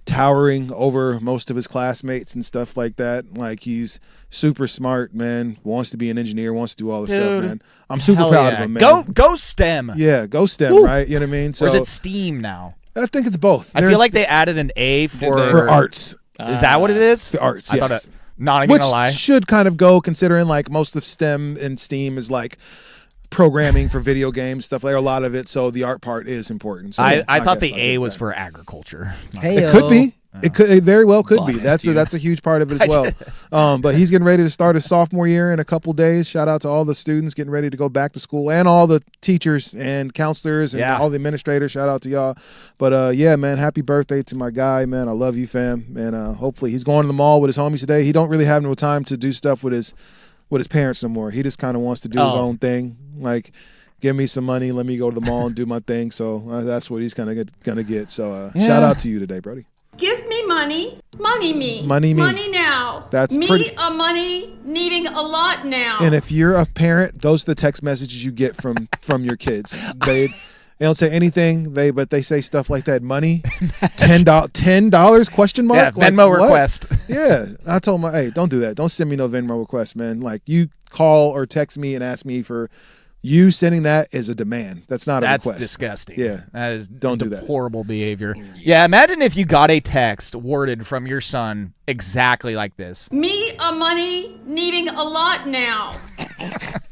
towering over most of his classmates and stuff like that. Like he's super smart, man. Wants to be an engineer, wants to do all this stuff, Dude. man. I'm super Hell proud yeah. of him, man. Go STEM. Yeah, go STEM, Woo. right? You know what I mean? So Or is it STEAM now? I think it's both. I feel like they added an A for for arts. Is that what it is? For arts, I yes. thought it. Not even Which gonna lie. should kind of go considering like most of STEM and STEAM is like programming for video games, stuff like a lot of it. So the art part is important. So I thought guess the I'll A give was that. for agriculture. It could be. It very well could be. Biased That's a huge part of it as well. But he's getting ready to start his sophomore year in a couple days. Shout out to all the students getting ready to go back to school and all the teachers and counselors and Yeah. all the administrators. Shout out to y'all. But yeah, man, happy birthday to my guy, man. I love you, fam. And hopefully he's going to the mall with his homies today. He don't really have no time to do stuff with his parents no more. He just kind of wants to do his Oh. own thing. Like, give me some money, let me go to the mall and do my thing. So that's what he's kind of gonna get. So shout out to you today, Brody. Give me me money, money me. Money me. Money now. That's me pretty- a money needing a lot now. And if you're a parent, those are the text messages you get from your kids. They don't say anything, but they say stuff like that. Money, $10 question mark. Yeah, Like, Venmo what? request. Yeah, I told my, hey, don't do that. Don't send me no Venmo request, man. Like, you call or text me and ask me for. You sending that is a demand. That's not a That's request. disgusting. Yeah. That is Don't do that. deplorable behavior. Yeah, imagine if you got a text worded from your son exactly like this. me a money needing a lot now.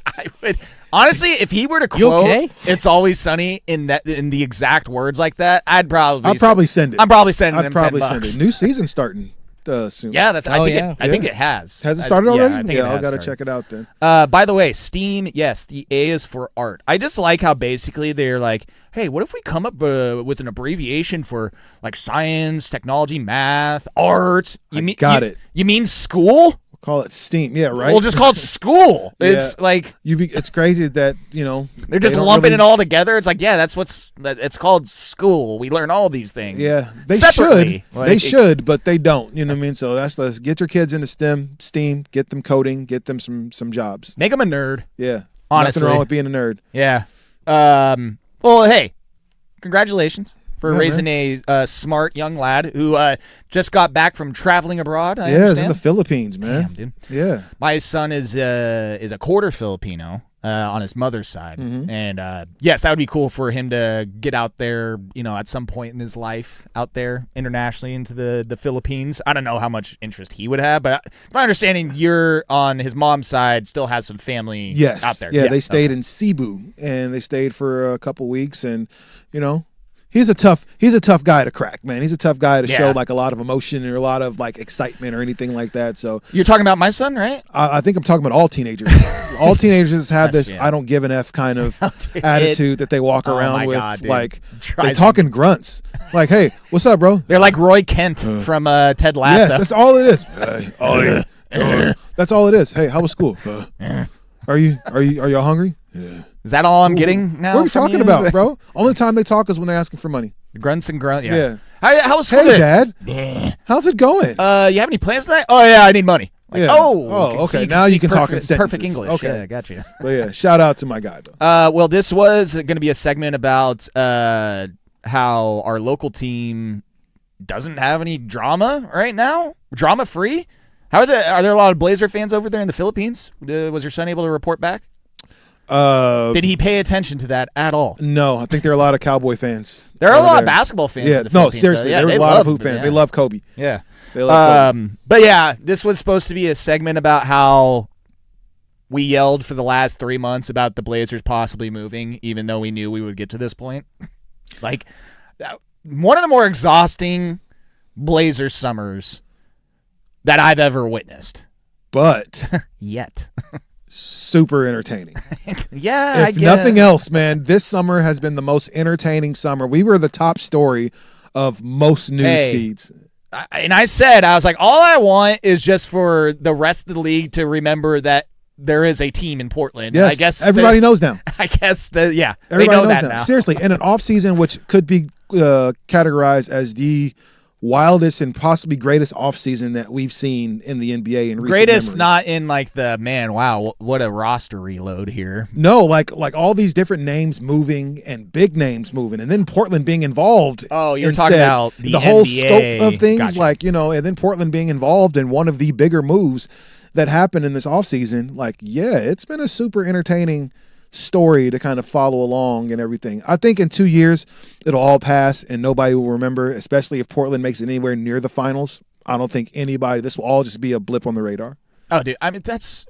I would honestly, if he were to quote okay? "It's Always Sunny" in the exact words like that, I'd probably send it. I'm probably sending I'd him probably $10. send it. New season starting soon. Yeah, that's. I Oh, think yeah. I think it has. Has it started already? Yeah, I think it I has gotta started. check it out then. By the way, STEAM, yes, the A is for art. I just like how basically they're like, hey, what if we come up with an abbreviation for like science, technology, math, art? Got it. You mean school? Call it STEAM. Yeah, right. We'll just call it school. Yeah. It's like It's crazy that they're just they don't lumping really- it all together. It's like, yeah, it's called school. We learn all these things. Yeah, they separately. should. Like, They should, but they don't. You know what I mean? So let's get your kids into STEAM, get them coding, get them some jobs. Make them a nerd. Yeah, Honestly. nothing wrong with being a nerd. Yeah. Well, hey, congratulations for Yeah, raising a smart young lad who just got back from traveling abroad. I Yeah, it's in understand. the Philippines, man. Damn, dude. Yeah, My son is a quarter Filipino on his mother's side, Mm-hmm. and yes, that would be cool for him to get out there. At some point in his life, out there internationally into the Philippines. I don't know how much interest he would have, but my understanding, you're on his mom's side, still has some family yes, out there. Yeah, they stayed in Cebu and they stayed for a couple weeks, and he's a tough guy to crack, man. He's a tough guy to show Yeah. like a lot of emotion or a lot of like excitement or anything like that. So You're talking about my son, right? I think I'm talking about all teenagers. All teenagers have this yeah. I don't give an F kind of Dude, attitude that they walk Oh around my with. God, dude. Like Drives they talk in grunts. Like, hey, what's up, bro? They're like Roy Kent from Ted Lasso. Yes, that's all it is. That's all it is. Hey, how was school? Are y'all hungry? Yeah. Is that all I'm getting now? What are we from talking you? about, bro? Only time they talk is when they're asking for money. Grunts and grunt. Yeah. How was school? Hey, today? Dad. How's it going? You have any plans tonight? Oh yeah, I need money. Like, Yeah. Oh, Okay. see, Now you can speak talk in perfect sentences. English. Okay. Yeah, got you. But yeah, shout out to my guy though. Well, this was going to be a segment about how our local team doesn't have any drama right now. Drama free. Are there a lot of Blazer fans over there in the Philippines? Was your son able to report back? Did he pay attention to that at all? No, I think there are a lot of Cowboy fans. There are a over lot there. of basketball fans. Yeah, in the no, Philippines, seriously, so, yeah, there were they a lot of love hoop him, fans. yeah. They love Kobe. Yeah. They love Kobe. But yeah, this was supposed to be a segment about how we yelled for the last 3 months about the Blazers possibly moving, even though we knew we would get to this point. Like, one of the more exhausting Blazer summers that I've ever witnessed. But Yet. super entertaining. Yeah, I If guess. nothing else, man, this summer has been the most entertaining summer. We were the top story of most news Hey. feeds. And I was like, all I want is just for the rest of the league to remember that there is a team in Portland. Yes, I guess everybody knows now. I guess yeah, Everybody they know knows that now. now. Seriously, in an off season, which could be categorized as the wildest and possibly greatest off season that we've seen in the NBA in recent Greatest, memory. not in like the man. Wow, what a roster reload here. No, like all these different names moving and big names moving, and then Portland being involved. Oh, you're in talking said- about the whole NBA. scope of things, Gotcha. like and then Portland being involved in one of the bigger moves that happened in this offseason. Like, yeah, it's been a super entertaining story to kind of follow along and everything. I think in 2 years it'll all pass and nobody will remember, especially if Portland makes it anywhere near the finals. I don't think this will all just be a blip on the radar. Oh, dude, I mean that's.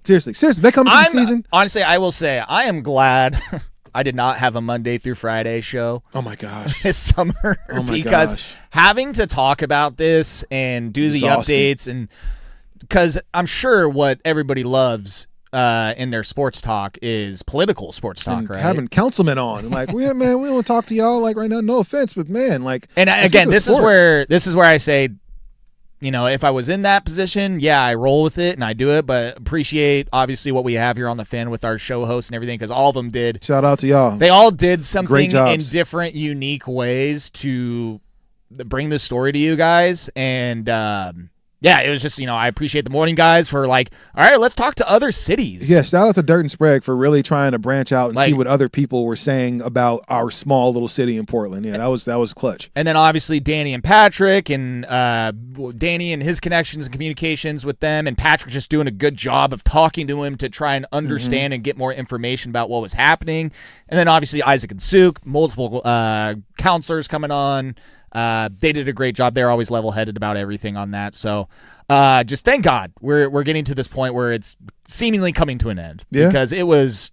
Seriously, they come into the season. Honestly, I will say I am glad I did not have a Monday through Friday show Oh my gosh. this summer Oh my because gosh. having to talk about this and do the Exhausting. updates and because I'm sure what everybody loves in their sports talk is political sports talk, And right? having councilmen on and like, we don't want to talk to y'all like right now. No offense, but man, like, And let's get again, to this is sports. where I say, if I was in that position, yeah, I roll with it and I do it, but appreciate obviously what we have here on the Fan with our show hosts and everything because all of them did. Shout out to y'all. They all did something Great in jobs. different, unique ways to bring this story to you guys. And yeah, it was just, I appreciate the morning guys for like, all right, let's talk to other cities. Yeah, shout out to Dirt and Sprague for really trying to branch out and Like- see what other people were saying about our small little city in Portland. Yeah, that was clutch. And then obviously Danny and Patrick, and Danny and his connections and communications with them, and Patrick just doing a good job of talking to him to try and understand and get more information about what was happening. And then obviously Isaac and Suk, multiple counselors coming on. They did a great job. They're always level-headed about everything on that. So just thank God we're getting to this point where it's seemingly coming to an end. Yeah. Because it was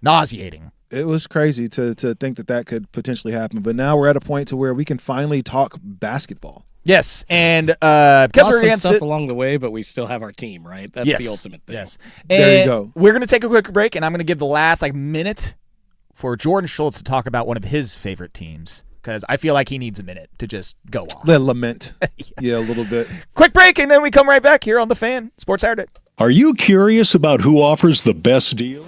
nauseating. It was crazy to think that could potentially happen. But now we're at a point to where we can finally talk basketball. Yes, and because Lost we're some against stuff it, along the way, but we still have our team, right? That's yes, the ultimate thing. Yes, There you And go. We're gonna take a quick break, and I'm gonna give the last minute for Jordan Schultz to talk about one of his favorite teams, because I feel like he needs a minute to just go off. Lament. Yeah, a little bit. Quick break, and then we come right back here on The Fan Sports Saturday. Are you curious about who offers the best deal?